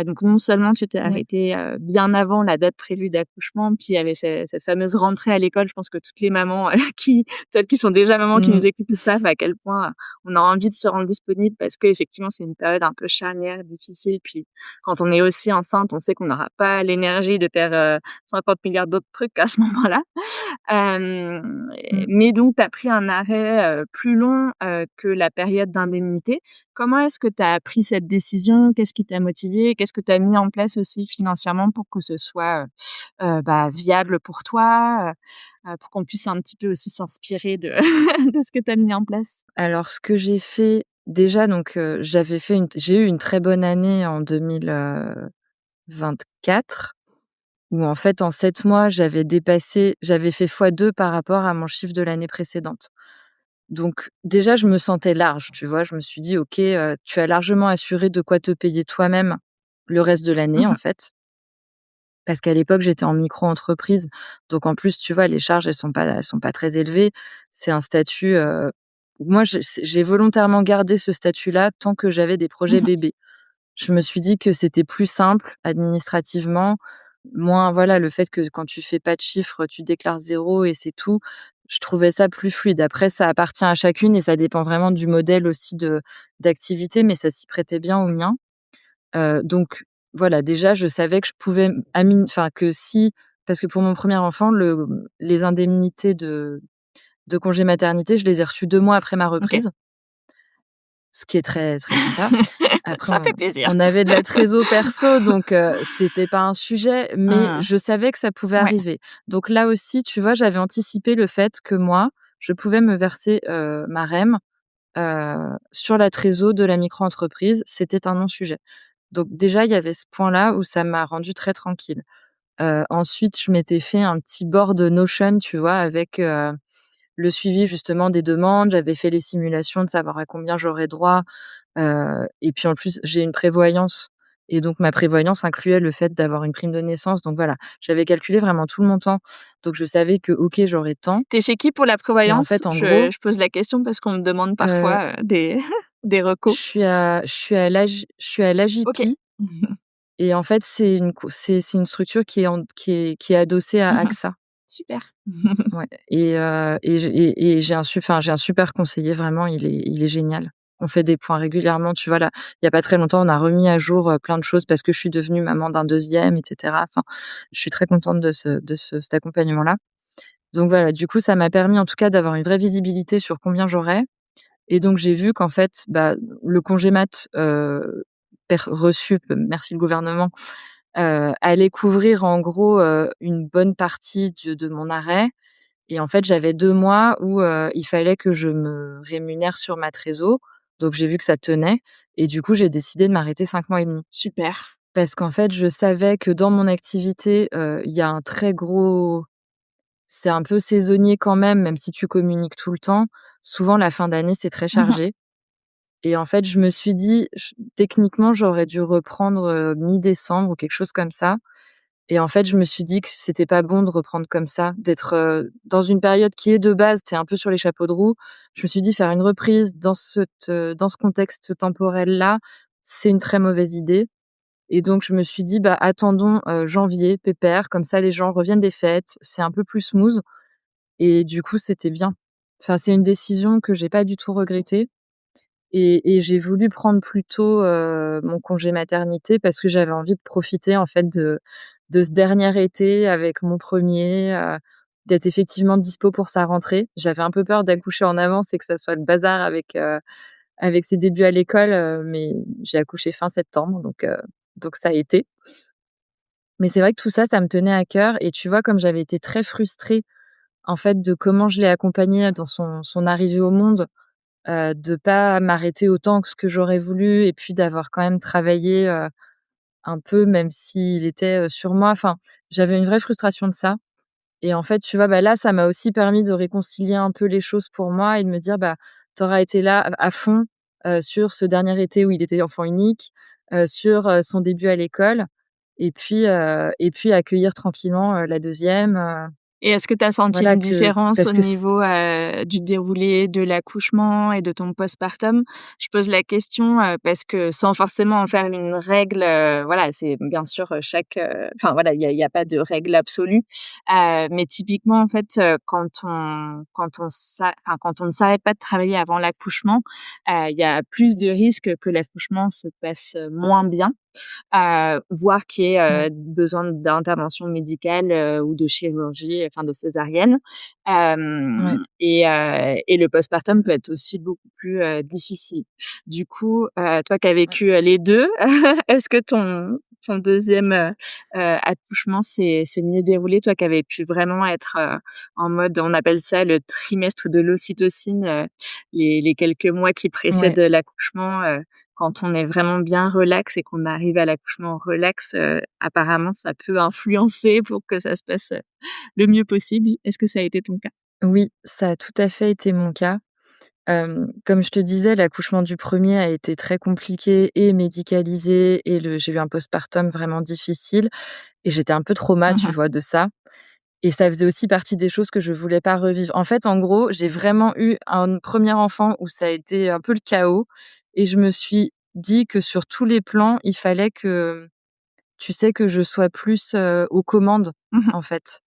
Donc non seulement tu t'es Oui. arrêtée, bien avant la date prévue d'accouchement, puis il y avait cette fameuse rentrée à l'école. Je pense que toutes les mamans, qui peut-être qui sont déjà mamans qui Mmh. nous écoutent savent à quel point, on a envie de se rendre disponible parce qu'effectivement c'est une période un peu charnière, difficile. Puis quand on est aussi enceinte, on sait qu'on n'aura pas l'énergie de faire, 50 000 000 d'autres trucs à ce moment-là. Mmh. Mais donc tu as pris un arrêt, plus long, que la période d'indemnité. Comment est-ce que tu as pris cette décision? Qu'est-ce qui t'a motivé? Qu'est-ce que tu as mis en place aussi financièrement pour que ce soit, viable pour toi, pour qu'on puisse un petit peu aussi s'inspirer de de ce que tu as mis en place? Alors ce que j'ai fait déjà donc, j'ai eu une très bonne année en 2024 où en fait en 7 mois j'avais fait x2 par rapport à mon chiffre de l'année précédente. Donc déjà je me sentais large, tu vois? Je me suis dit: «OK, tu as largement assuré de quoi te payer toi-même le reste de l'année», en Mmh. fait. Parce qu'à l'époque, j'étais en micro-entreprise, donc en plus, tu vois, les charges, elles sont pas très élevées. C'est un statut, moi, j'ai volontairement gardé ce statut-là tant que j'avais des projets Mmh. bébés. Je me suis dit que c'était plus simple administrativement, moins voilà, le fait que quand tu fais pas de chiffres, tu déclares 0 et c'est tout. Je trouvais ça plus fluide. Après, ça appartient à chacune et ça dépend vraiment du modèle aussi d'activité, mais ça s'y prêtait bien au mien. Donc voilà, déjà, je savais que je pouvais enfin que si parce que pour mon premier enfant, les indemnités de congé maternité, je les ai reçues 2 mois après ma OK. reprise, ce qui est très, très sympa. Après Ça fait plaisir. on avait de la trésor perso, donc c'était pas un sujet, mais Mmh. je savais que ça pouvait Ouais. arriver. Donc là aussi, tu vois, j'avais anticipé le fait que moi, je pouvais me verser, ma REM, sur la trésor de la micro-entreprise. C'était un non-sujet. Donc déjà, il y avait ce point-là où ça m'a rendue très tranquille. Ensuite, je m'étais fait un petit board Notion, tu vois? Avec, le suivi justement des demandes. J'avais fait les simulations de savoir à combien j'aurais droit, et puis en plus, j'ai une prévoyance et donc ma prévoyance incluait le fait d'avoir une prime de naissance. Donc voilà, j'avais calculé vraiment tout le montant. Donc je savais que, OK, j'aurais tant Tu es chez qui pour la et en prévoyance? fait, en gros, Je pose la question parce qu'on me demande heu, parfois, des des recos. je suis à OK. l'AJPI. Et en fait, c'est une structure qui est adossée à Mmh. AXA. Super. Ouais et j'ai un super conseiller vraiment, il est génial. On fait des points régulièrement, tu vois? Là, il y a pas très longtemps, on a remis à jour, plein de choses parce que je suis devenue maman d'un deuxième, et cetera. Enfin, je suis très contente de cet accompagnement-là. Donc voilà, du coup, ça m'a permis en tout cas d'avoir une vraie visibilité sur combien j'aurais et donc j'ai vu qu'en fait, bah, le congé mat, reçu, merci le gouvernement, allait couvrir en gros, une bonne partie de mon arrêt et en fait, j'avais 2 mois où, il fallait que je me rémunère sur ma trésor. Donc j'ai vu que ça tenait et du coup, j'ai décidé de m'arrêter 5 mois et demi. Super. Parce qu'en fait, je savais que dans mon activité, il y a un très gros c'est un peu saisonnier quand même, même si tu communiques tout le temps. Souvent, la fin d'année, c'est très Mmh. chargé et en fait, je me suis dit: «J techniquement, j'aurais dû reprendre, mi-décembre ou quelque chose comme ça». Et en fait, je me suis dit que c'était pas bon de reprendre comme ça, d'être, dans une période qui est de base, tu es un peu sur les chapeaux de roue. Je me suis dit: «Faire une reprise dans ce contexte temporel-là, c'est une très mauvaise idée» et donc je me suis dit: «Bah, attendons, janvier pépère, comme ça les gens reviennent des fêtes, c'est un peu plus smooth» et du coup, c'était bien. Enfin, c'est une décision que j'ai pas du tout regrettée et j'ai voulu prendre plus tôt, mon congé maternité parce que j'avais envie de profiter en fait de ce dernier été avec mon premier, d'être effectivement dispo pour sa rentrée. J'avais un peu peur d'accoucher en avance et que ça soit le bazar avec ses débuts à l'école, mais j'ai accouché fin septembre donc ça a été. Mais c'est vrai que tout ça, ça me tenait à cœur et tu vois, comme j'avais été très frustrée, en fait, de comment je l'ai accompagné dans son arrivée au monde, de pas m'arrêter autant que ce que j'aurais voulu et puis d'avoir quand même travaillé, un peu même s'il était, sur moi. Enfin, j'avais une vraie frustration de ça et en fait, tu vois, bah, là, ça m'a aussi permis de réconcilier un peu les choses pour moi et de me dire: «Bah, tu auras été là à fond, sur ce dernier été où il était enfant unique, sur, son début à l'école et puis accueillir tranquillement, la deuxième. Et est-ce que tu as senti Voilà une que différence au parce que niveau, du déroulé de l'accouchement et de ton postpartum? Je pose la question, parce que sans forcément en faire une règle, voilà, c'est bien sûr, chaque, enfin voilà, il y a pas de règle absolue. Mais typiquement, en fait, quand on ne s'arrête pas de travailler avant l'accouchement, il y a plus de risques que l'accouchement se passe, moins bien. Voire qu'il y ait, mmh, besoin d'intervention médicale, ou de chirurgie, enfin de césarienne. ouais. Et le postpartum peut être aussi beaucoup plus, difficile. Du coup, toi qui as vécu, les 2, est-ce que ton 2e, accouchement s'est mieux déroulé? Toi qui avais pu vraiment être, en mode, on appelle ça le trimestre de l'ocytocine, les quelques mois qui Ouais. précèdent l'accouchement, quand on est vraiment bien relax et qu'on arrive à l'accouchement relax, apparemment ça peut influencer pour que ça se passe, le mieux possible. Est-ce que ça a été ton cas? Oui, ça a tout à fait été mon cas. Comme je te disais, l'accouchement du premier a été très compliqué et médicalisé et le j'ai eu un postpartum vraiment difficile et j'étais un peu trauma, tu Mmh. vois, de ça et ça faisait aussi partie des choses que je voulais pas revivre. En fait, en gros, j'ai vraiment eu un premier enfant où ça a été un peu le chaos et je me suis dit que sur tous les plans, il fallait que, tu sais, que je sois plus, aux commandes, Mmh. en fait.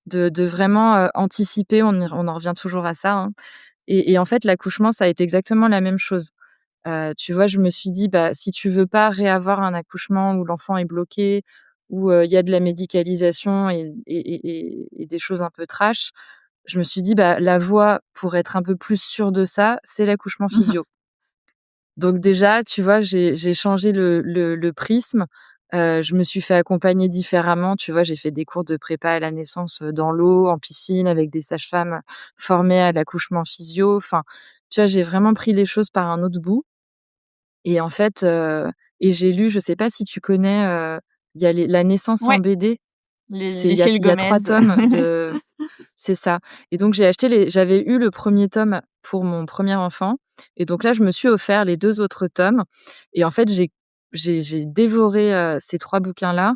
De vraiment, anticiper, on en revient toujours à ça, hein et en fait, l'accouchement, ça a été exactement la même chose. Tu vois, je me suis dit: «Bah, si tu veux pas réavoir un accouchement où l'enfant est bloqué, où, il y a de la médicalisation et des choses un peu trash», je me suis dit: «Bah, la voie pour être un peu plus sûre de ça, c'est l'accouchement Mmh. physio». Donc déjà, tu vois, j'ai changé le prisme, je me suis fait accompagner différemment, tu vois? J'ai fait des cours de prépa à la naissance, dans l'eau, en piscine, avec des sages-femmes formées à l'accouchement physio. Enfin, tu vois, j'ai vraiment pris les choses par un autre bout et en fait, et j'ai lu, je sais pas si tu connais, il y a la naissance en Ouais, BD. les C'est les Chez il y a 3 Gomez. tomes de c'est ça et donc j'avais eu le premier tome pour mon premier enfant et donc là, je me suis offert les 2 autres tomes et en fait, j'ai dévoré, ces 3 bouquins-là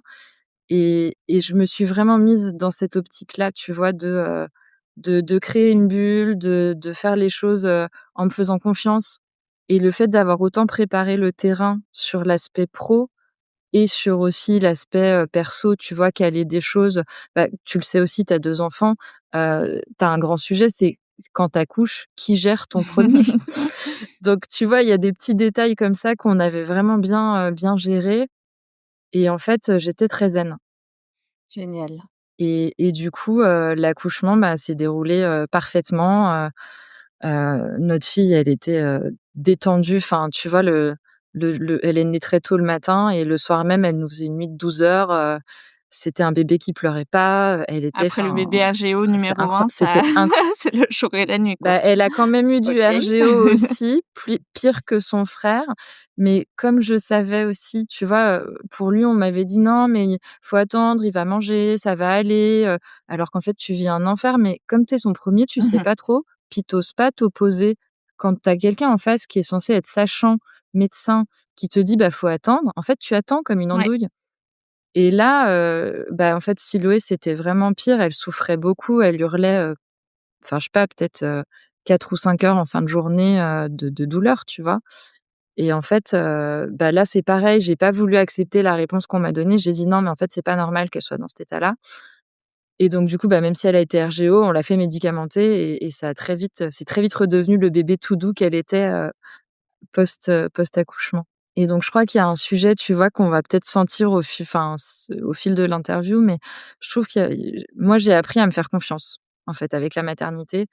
et je me suis vraiment mise dans cette optique-là, tu vois? De créer une bulle, de faire les choses, en me faisant confiance et le fait d'avoir autant préparé le terrain sur l'aspect pro et sur aussi l'aspect, perso, tu vois? Caler des choses, bah, tu le sais aussi, tu as 2 enfants, tu as un grand sujet, c'est quand tu accouches, qui gère ton premier. Donc tu vois, il y a des petits détails comme ça qu'on avait vraiment bien gérés et en fait, j'étais très zen Génial. et du coup, l'accouchement, bah, s'est déroulé, parfaitement, notre fille, elle était, détendue, enfin, tu vois, elle est née très tôt le matin et le soir même, elle nous faisait une nuit de 12 heures, c'était un bébé qui pleurait pas, elle était Après le enfin, bébé RGO numéro 1, ça c'était incroyable. c'est le jour et la nuit, quoi. Bah, elle a quand même eu du OK. RGO aussi, pire que son frère, mais comme je savais aussi, tu vois, pour lui, on m'avait dit: «Non, mais il faut attendre, il va manger, ça va aller», alors qu'en fait, tu vis un enfer, mais comme tu es son premier, tu sais Mmh. pas trop, puis tu oses pas t'opposer. Quand tu as quelqu'un en face qui est censé être sachant, médecin, qui te dit: «Bah, faut attendre», en fait, tu attends comme une Ouais. andouille et là, bah, en fait, Siloé, c'était vraiment pire. Elle souffrait beaucoup, elle hurlait, enfin, je sais pas, peut-être, 4 ou 5 heures en fin de journée, de douleur, tu vois? Et en fait, bah, là, c'est pareil, j'ai pas voulu accepter la réponse qu'on m'a donnée. J'ai dit: «Non, mais en fait, c'est pas normal qu'elle soit dans cet état-là» et donc du coup, bah, même si elle a été RGO, on l'a fait médicamenter et ça a très vite, c'est très vite redevenu le bébé tout doux qu'elle était, post-accouchement et donc je crois qu'il y a un sujet, tu vois, qu'on va peut-être sentir au fil de l'interview, mais je trouve qu'il y a moi, j'ai appris à me faire confiance, en fait, avec la maternité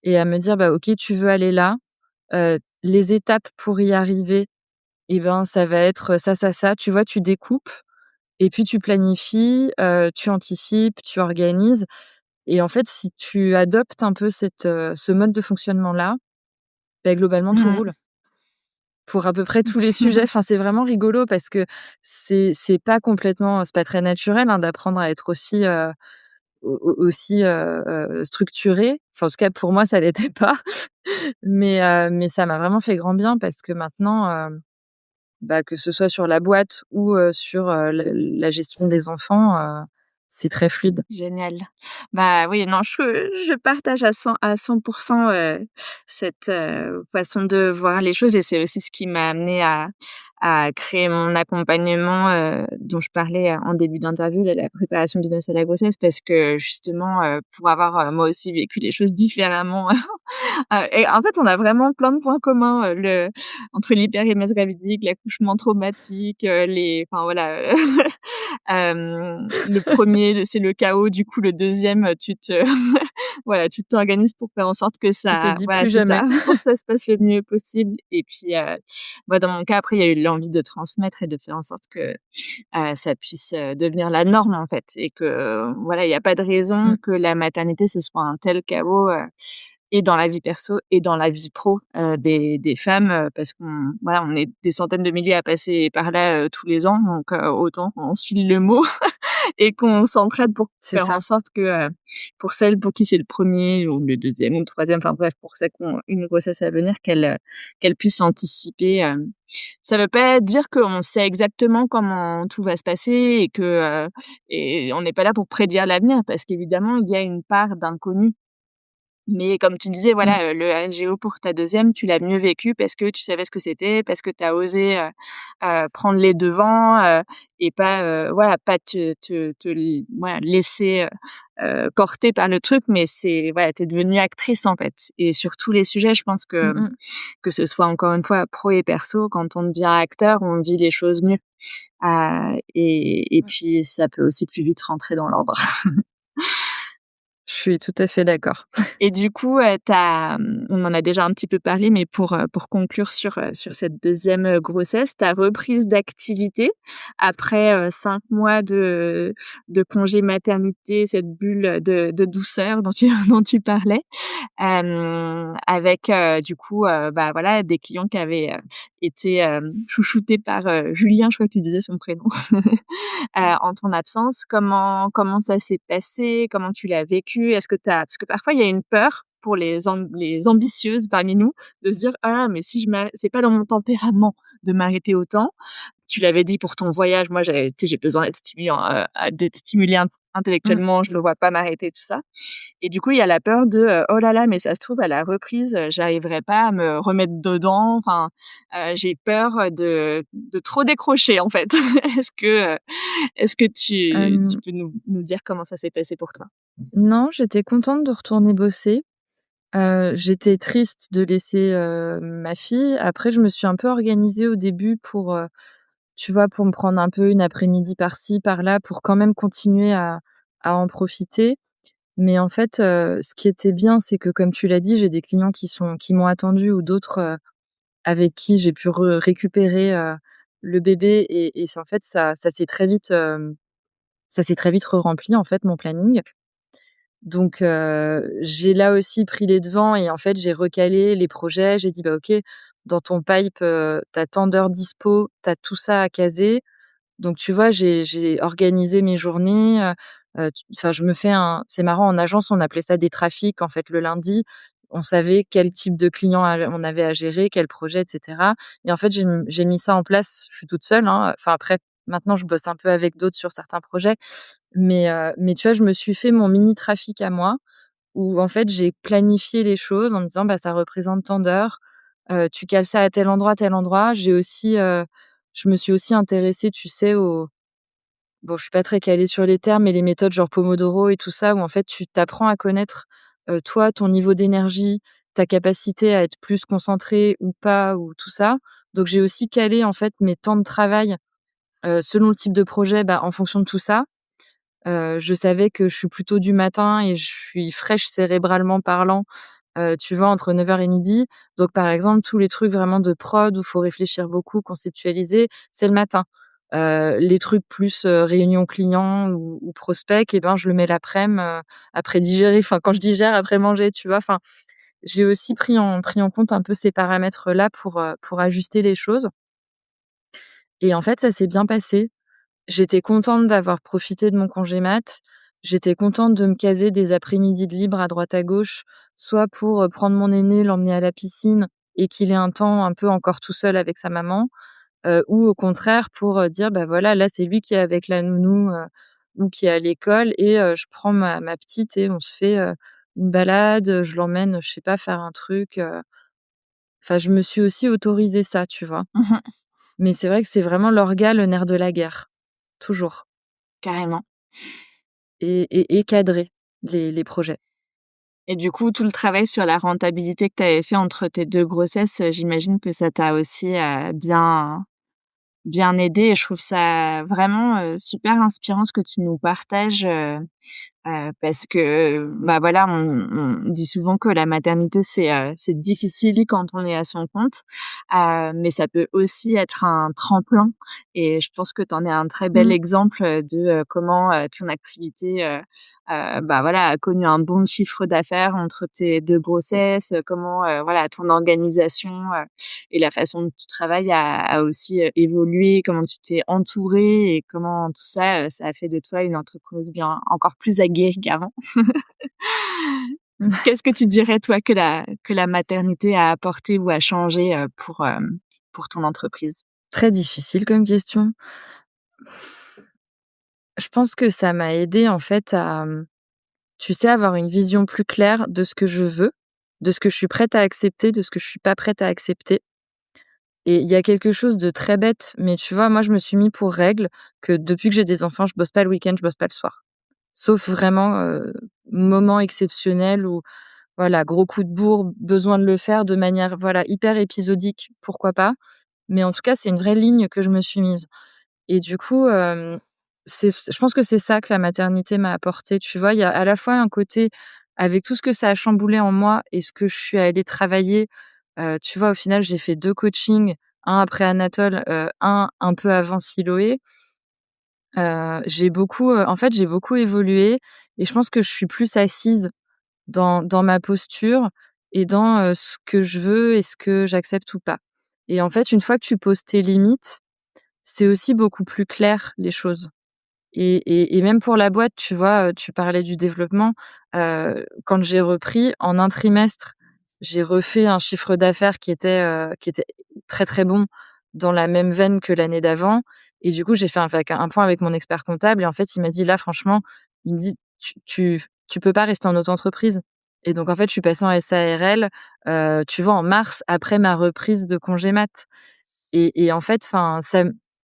et à me dire: «Bah, OK, tu veux aller là, les étapes pour y arriver et ben, ça va être ça». Tu vois, tu découpes et puis tu planifies, tu anticipes, tu organises et en fait, si tu adoptes un peu ce mode de fonctionnement-là, bah, globalement, tout Mmh. roule pour à peu près tous les sujets. Enfin, c'est vraiment rigolo parce que c'est pas complètement c'est pas très naturel, hein, d'apprendre à être aussi, aussi, structuré. Enfin, en tout cas, pour moi, ça l'était pas. Mais ça m'a vraiment fait grand bien parce que maintenant, bah, que ce soit sur la boîte ou, sur, la gestion des enfants, c'est très fluide. Génial. Bah, oui, non, je partage à 100 cette, façon de voir les choses et c'est aussi ce qui m'a amenée à créer mon accompagnement, dont je parlais, en début d'interview, la préparation business à la grossesse parce que justement, pour avoir, moi aussi vécu les choses différemment. Et en fait, on a vraiment plein de points communs, le entre l'hyperémèse gravidique, l'accouchement traumatique, les enfin voilà, le premier, c'est le chaos, du coup le deuxième, tu te voilà, tu t'organises pour faire en sorte que Tu te ça dis voilà, plus c'est ça, jamais. pour que ça se passe le mieux possible et puis, moi dans mon cas, après, il y a eu l'envie de transmettre et de faire en sorte que, ça puisse, devenir la norme, en fait et que, voilà, il y a pas de raison Mmh, que la maternité, ce soit un tel chaos, et dans la vie perso et dans la vie pro, des femmes, parce qu'on voilà, on est des centaines de milliers à passer par là, tous les ans, donc autant qu'on se file le mot et qu'on s'entraide pour c'est faire en ça. sorte que, pour celles pour qui c'est le premier ou le deuxième ou le troisième, enfin bref, pour celles qui ont une grossesse à venir, qu'elles puissent anticiper, ça veut pas dire qu'on sait exactement comment tout va se passer et que, et on n'est pas là pour prédire l'avenir parce qu'évidemment, il y a une part d'inconnu. Mais comme tu disais, Mmh, voilà, le LGO pour ta deuxième, tu l'as mieux vécu parce que tu savais ce que c'était, parce que tu as osé, prendre les devants, et pas, voilà, pas te l voilà, laisser, porter par le truc, mais c'est voilà, tu es devenue actrice, en fait et sur tous les sujets, je pense mmh mh. que ce soit encore une fois pro et perso, quand on devient acteur, on vit les choses mieux, et Mmh. puis ça peut aussi plus vite rentrer dans l'ordre. Je suis tout à fait d'accord. Et du coup, on en a déjà un petit peu parlé, mais pour conclure sur cette deuxième grossesse, ta reprise d'activité après, 5 mois de congé maternité, cette bulle de douceur dont tu dont tu parlais, avec, du coup, bah, voilà, des clients qui avaient, été, chouchoutés par, Julien, je crois que tu disais son prénom, en ton absence. Comment ça s'est passé? Comment tu l'as vécu? Est-ce que tu parce que parfois il y a une peur pour les ambitieuses parmi nous de se dire: «Ah mais si je m'arrête c'est pas dans mon tempérament de m'arrêter autant». Tu l'avais dit pour ton voyage, moi j'ai tu sais, j'ai besoin d'être stimulée Mmh. intellectuellement, je ne vois pas m'arrêter, tout ça. Et du coup, il y a la peur de, «Oh là là, mais ça se trouve à la reprise, j'arriverai pas à me remettre dedans». Enfin, j'ai peur, de trop décrocher, en fait. Est-ce que tu Hem, peux nous dire comment ça s'est passé pour toi? non, j'étais contente de retourner bosser. J'étais triste de laisser, ma fille. Après, je me suis un peu organisée au début pour, tu vois, pour me prendre un peu une après-midi par-ci, par-là, pour quand même continuer à en profiter. Mais en fait, ce qui était bien, c'est que comme tu l'as dit, j'ai des clients qui m'ont attendue ou d'autres, avec qui j'ai pu récupérer, le bébé et c'est en fait ça s'est très vite rempli en fait, mon planning. Donc j'ai là aussi pris les devants et en fait, j'ai recalé les projets. J'ai dit: «Bah, OK, dans ton pipe, tu as tant d'heures dispo, tu as tout ça à caser». Donc tu vois, j'ai organisé mes journées, t enfin, je me fais un c'est marrant, en agence, on appelait ça des trafics. En fait, le lundi, on savait quel type de client on avait à gérer, quel projet et cetera et en fait, j'ai mis ça en place. Je suis toute seule, hein. Enfin, après, maintenant, je bosse un peu avec d'autres sur certains projets mais tu vois, je me suis fait mon mini trafic à moi où en fait, j'ai planifié les choses en me disant: «Bah, ça représente tant d'heures, tu cales ça à tel endroit, tel endroit». J'ai aussi, je me suis aussi intéressée, tu sais, aux bon, je suis pas très calée sur les termes, mais les méthodes genre Pomodoro et tout ça, où en fait, tu t'apprends à connaître, toi, ton niveau d'énergie, ta capacité à être plus concentré ou pas ou tout ça. Donc j'ai aussi calé, en fait, mes temps de travail, selon le type de projet, bah, en fonction de tout ça. Je savais que je suis plutôt du matin et je suis fraîche cérébralement parlant, tu vois, entre 9 heures et midi. Donc par exemple, tous les trucs vraiment de prod où il faut réfléchir beaucoup, conceptualiser, c'est le matin. Les trucs plus, réunion client ou prospect et ben, je le mets l'après-midi, après digérer, enfin quand je digère après manger, tu vois? Enfin, j'ai aussi pris en compte un peu ces paramètres-là pour ajuster les choses et en fait, ça s'est bien passé. J'étais contente d'avoir profité de mon congé mat. J'étais contente de me caser des après-midi de libre à droite à gauche, soit pour, prendre mon aîné, l'emmener à la piscine et qu'il ait un temps un peu encore tout seul avec sa maman, ou au contraire pour, dire: «Bah, voilà, là, c'est lui qui est avec la nounou», ou qui est à l'école et je prends ma petite et on se fait, une balade, je l'emmène, je sais pas, faire un truc, enfin, je me suis aussi autorisée ça, tu vois? Mmh. Mais c'est vrai que c'est vraiment l'orga, le nerf de la guerre, toujours, Carrément. et cadrer les projets. Et du coup, tout le travail sur la rentabilité que tu avais fait entre tes 2 grossesses, j'imagine que ça t'a aussi, bien aidé et je trouve ça vraiment, super inspirant ce que tu nous partages, parce que, bah, voilà, on dit souvent que la maternité, c'est difficile quand on est à son compte, mais ça peut aussi être un tremplin et je pense que tu en es un très bel Mmh. exemple, de, comment, ton activité, bah, voilà, a connu un bon chiffre d'affaires entre tes 2 grossesses, comment, voilà, ton organisation, et la façon dont tu travailles a aussi, évolué, comment tu t'es entourée et comment tout ça, ça a fait de toi une entrepreneuse bien encore plus aguerrie qu'avant. Qu'est-ce que tu dirais toi que la maternité a apporté ou a changé, pour ton entreprise? Très difficile comme question. Je pense que ça m'a aidée en fait à, tu sais, avoir une vision plus claire de ce que je veux, de ce que je suis prête à accepter, de ce que je suis pas prête à accepter. Et il y a quelque chose de très bête, mais tu vois, moi, je me suis mis pour règle que depuis que j'ai des enfants, je bosse pas le week-end, je bosse pas le soir. Sauf vraiment, moment exceptionnel où, voilà, gros coup de bourre, besoin de le faire de manière, voilà, hyper épisodique, pourquoi pas. Mais en tout cas, c'est une vraie ligne que je me suis mise. Et du coup, je pense que c'est ça que la maternité m'a apporté, tu vois? Il y a à la fois un côté, avec tout ce que ça a chamboulé en moi et ce que je suis allée travailler, tu vois? Au final, j'ai fait 2 coachings, un après Anatole, un peu avant Siloé. J'ai beaucoup, en fait, j'ai beaucoup évolué et je pense que je suis plus assise dans ma posture et dans, ce que je veux et ce que j'accepte ou pas. Et en fait, une fois que tu poses tes limites, c'est aussi beaucoup plus clair les choses. Et même pour la boîte, tu vois, tu parlais du développement, quand j'ai repris, en un trimestre, j'ai refait un chiffre d'affaires qui était très, très bon dans la même veine que l'année d'avant et du coup, j'ai fait un point avec mon expert comptable et en fait, il m'a dit: «Là, franchement», il me dit: «Tu peux pas rester en auto-entreprise» et donc en fait, je suis passée en SARL, tu vois, en mars, après ma reprise de congé mat. Et en fait, enfin,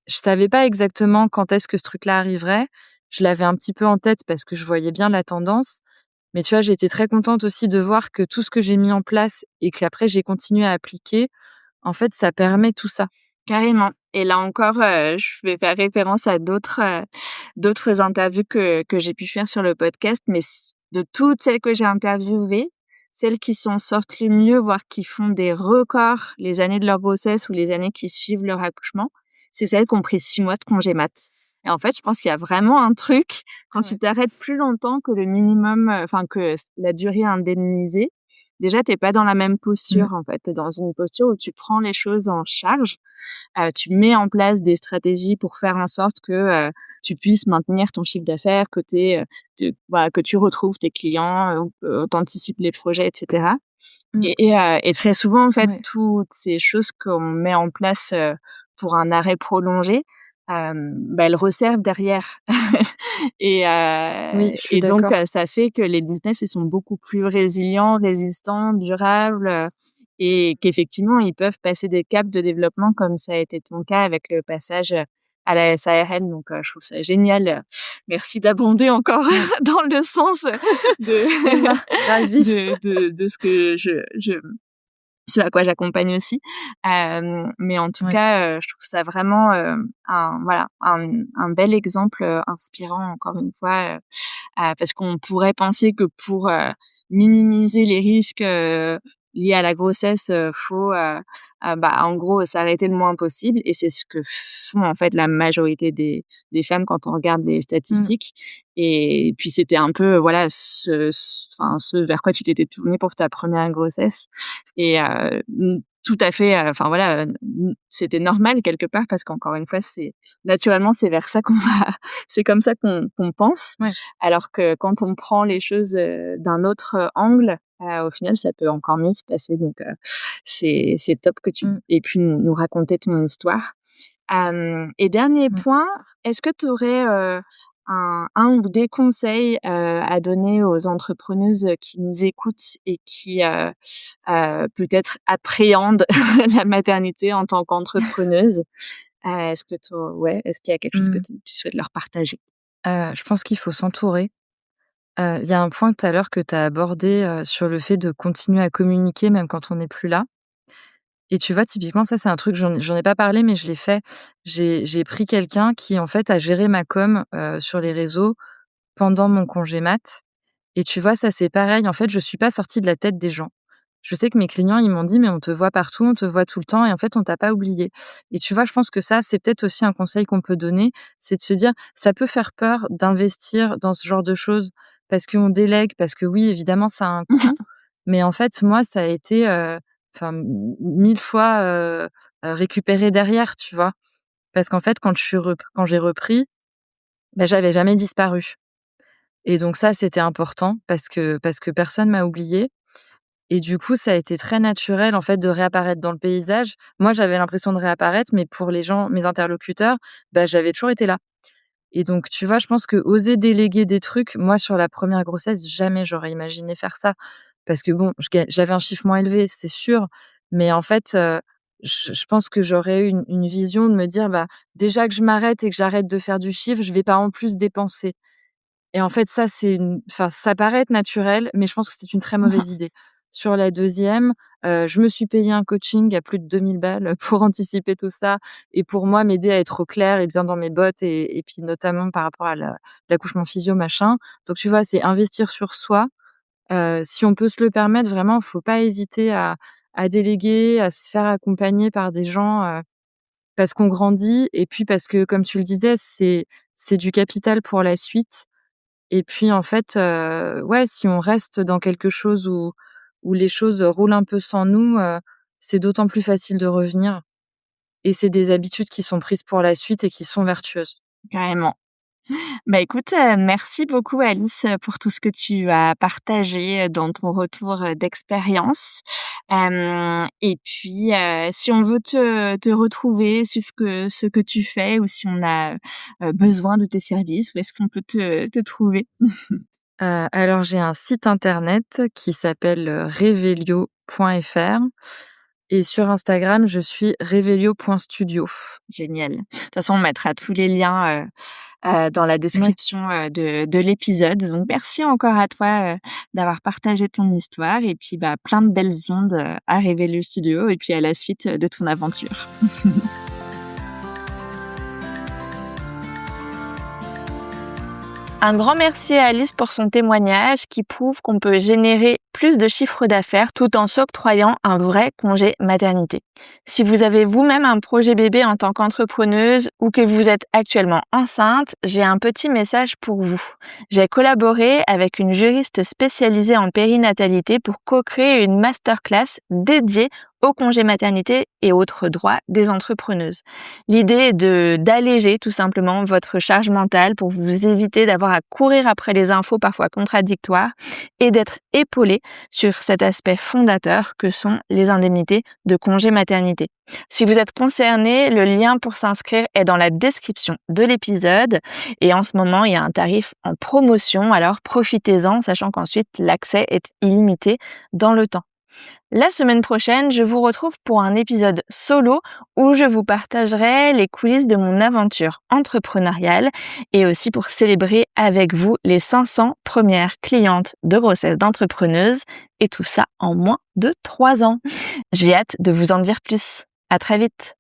je savais pas exactement quand est-ce que ce truc-là arriverait. Je l'avais un petit peu en tête parce que je voyais bien la tendance. Mais tu vois, j'étais très contente aussi de voir que tout ce que j'ai mis en place et qu'après j'ai continué à appliquer, en fait, ça permet tout ça. Carrément et là encore, je vais faire référence à d'autres interviews que j'ai pu faire sur le podcast, mais de toutes celles que j'ai interviewées, celles qui s'en sortent le mieux, voire qui font des records les années de leur grossesse ou les années qui suivent leur accouchement, c'est celles qui ont pris 6 mois de congé mat et en fait, je pense qu'il y a vraiment un truc quand tu Ouais. t'arrêtes plus longtemps que le minimum, enfin que la durée indemnisée, déjà tu pas dans la même Mmh. posture en fait. Tu es dans une posture où tu prends les choses en charge, tu mets en place des stratégies pour faire en sorte que, tu puisses maintenir ton chiffre d'affaires, que voilà, que tu retrouves tes clients, tu anticipes les projets et cetera Mmh. et très souvent, en fait, Ouais. toutes ces choses qu'on met en place, pour un arrêt prolongé, bah, elles resservent derrière et Oui, heu je suis et donc d'accord. ça fait que les business, ils sont beaucoup plus résilients, résistants, durables, et qu'effectivement, ils peuvent passer des caps de développement comme ça a été ton cas avec le passage, à la SARL donc je trouve ça génial. Merci d'abonder encore Ouais. dans le sens, de Ravie. de ce que ce à quoi j'accompagne aussi. Mais en tout Ouais. cas, je trouve ça vraiment, un bel exemple, inspirant encore une fois, parce qu'on pourrait penser que pour, minimiser les risques, liés à la grossesse, faut, bah, en gros, s'arrêter le moins possible et c'est ce que font, en fait, la majorité des femmes quand on regarde les Mmh. statistiques et puis c'était un peu, voilà, ce vers quoi tu t'étais tournée pour ta première grossesse et tout à fait, enfin voilà, c'était normal quelque part parce qu'encore une fois, c'est naturellement, c'est vers ça qu'on va c'est comme ça qu'on pense. Ouais. Alors que quand on prend les choses, d'un autre, angle, au final, ça peut encore mieux se passer donc c'est top que tu Mmh. aies pu nous raconter ton histoire. Et dernier Ouais. point, est-ce que tu aurais, un ou des conseils à donner aux entrepreneuses qui nous écoutent et qui peut-être appréhendent la maternité en tant qu'entrepreneuse, est-ce qu'il y a quelque chose que Mmh. tu souhaites leur partager? Je pense qu'il faut s'entourer. Il y a un point tout à l'heure que tu as abordé, sur le fait de continuer à communiquer même quand on n'est plus là. Et tu vois, typiquement, ça, c'est un truc, j'en ai pas parlé, mais je l'ai fait. J'ai pris quelqu'un qui, en fait, a géré ma com, sur les réseaux pendant mon congé mat. Et tu vois, ça, c'est pareil. En fait, je suis pas sortie de la tête des gens. Je sais que mes clients, ils m'ont dit: «Mais on te voit partout, on te voit tout le temps et en fait, on t'a pas oublié». Et tu vois, je pense que ça, c'est peut-être aussi un conseil qu'on peut donner, c'est de se dire: ça peut faire peur d'investir dans ce genre de choses parce qu'on délègue, parce que oui, évidemment, ça a un coût. Mais en fait, moi, ça a été, enfin, 1000 fois, récupéré derrière, tu vois? Parce qu'en fait, quand j'ai repris, bah, j'avais jamais disparu. Et donc ça, c'était important parce que personne m'a oubliée et du coup, ça a été très naturel, en fait, de réapparaître dans le paysage. Moi, j'avais l'impression de réapparaître, mais pour les gens, mes interlocuteurs, bah, j'avais toujours été là. Et donc, tu vois, je pense que oser déléguer des trucs, moi, sur la première grossesse, jamais j'aurais imaginé faire ça. Parce que bon, j'avais un chiffre moins élevé, c'est sûr, mais en fait, je pense que j'aurais eu une vision de me dire: «Bah, déjà que je m'arrête et que j'arrête de faire du chiffre, je vais pas en plus dépenser». Et en fait, ça, ça paraît être naturel, mais je pense que c'est une très mauvaise idée. Sur la deuxième, je me suis payé un coaching à plus de 2 000 balles pour anticiper tout ça et pour moi, m'aider à être au clair et bien dans mes bottes et puis notamment par rapport à l'accouchement physio, machin. Donc tu vois, c'est investir sur soi. Si on peut se le permettre, vraiment, faut pas hésiter à déléguer, à se faire accompagner par des gens, parce qu'on grandit et puis parce que, comme tu le disais, c'est du capital pour la suite. Et puis en fait, ouais, si on reste dans quelque chose où les choses roulent un peu sans nous, c'est d'autant plus facile de revenir et c'est des habitudes qui sont prises pour la suite et qui sont vertueuses. Carrément. Bah, écoute, merci beaucoup Alice, pour tout ce que tu as partagé, dans ton retour, d'expérience. Et puis, si on veut te retrouver, suivre ce que tu fais ou si on a, besoin de tes services, où est-ce qu'on peut te trouver? Alors j'ai un site internet qui s'appelle, revelio.fr et sur Instagram, je suis revelio.studio. Génial. De toute façon, on mettra tous les liens, dans la Ouais. description, de l'épisode. Donc merci encore à toi, d'avoir partagé ton histoire et puis, bah, plein de belles ondes, à Révélo Studio et puis à la suite, de ton aventure. Un grand merci à Alice pour son témoignage qui prouve qu'on peut générer plus de chiffre d'affaires tout en s'octroyant un vrai congé maternité. Si vous avez vous-même un projet bébé en tant qu'entrepreneuse ou que vous êtes actuellement enceinte, j'ai un petit message pour vous. J'ai collaboré avec une juriste spécialisée en périnatalité pour co-créer une masterclass dédiée au congé maternité et autres droits des entrepreneuses. L'idée est d'alléger tout simplement votre charge mentale pour vous éviter d'avoir à courir après les infos parfois contradictoires et d'être épaulé sur cet aspect fondateur que sont les indemnités de congé maternité. Si vous êtes concerné, le lien pour s'inscrire est dans la description de l'épisode et en ce moment, il y a un tarif en promotion, alors profitez-en, sachant qu'ensuite l'accès est illimité dans le temps. La semaine prochaine, je vous retrouve pour un épisode solo où je vous partagerai les coulisses de mon aventure entrepreneuriale et aussi pour célébrer avec vous les 500 premières clientes de grossesse d'entrepreneuses et tout ça en moins de 3 ans. J'ai hâte de vous en dire plus. À très vite.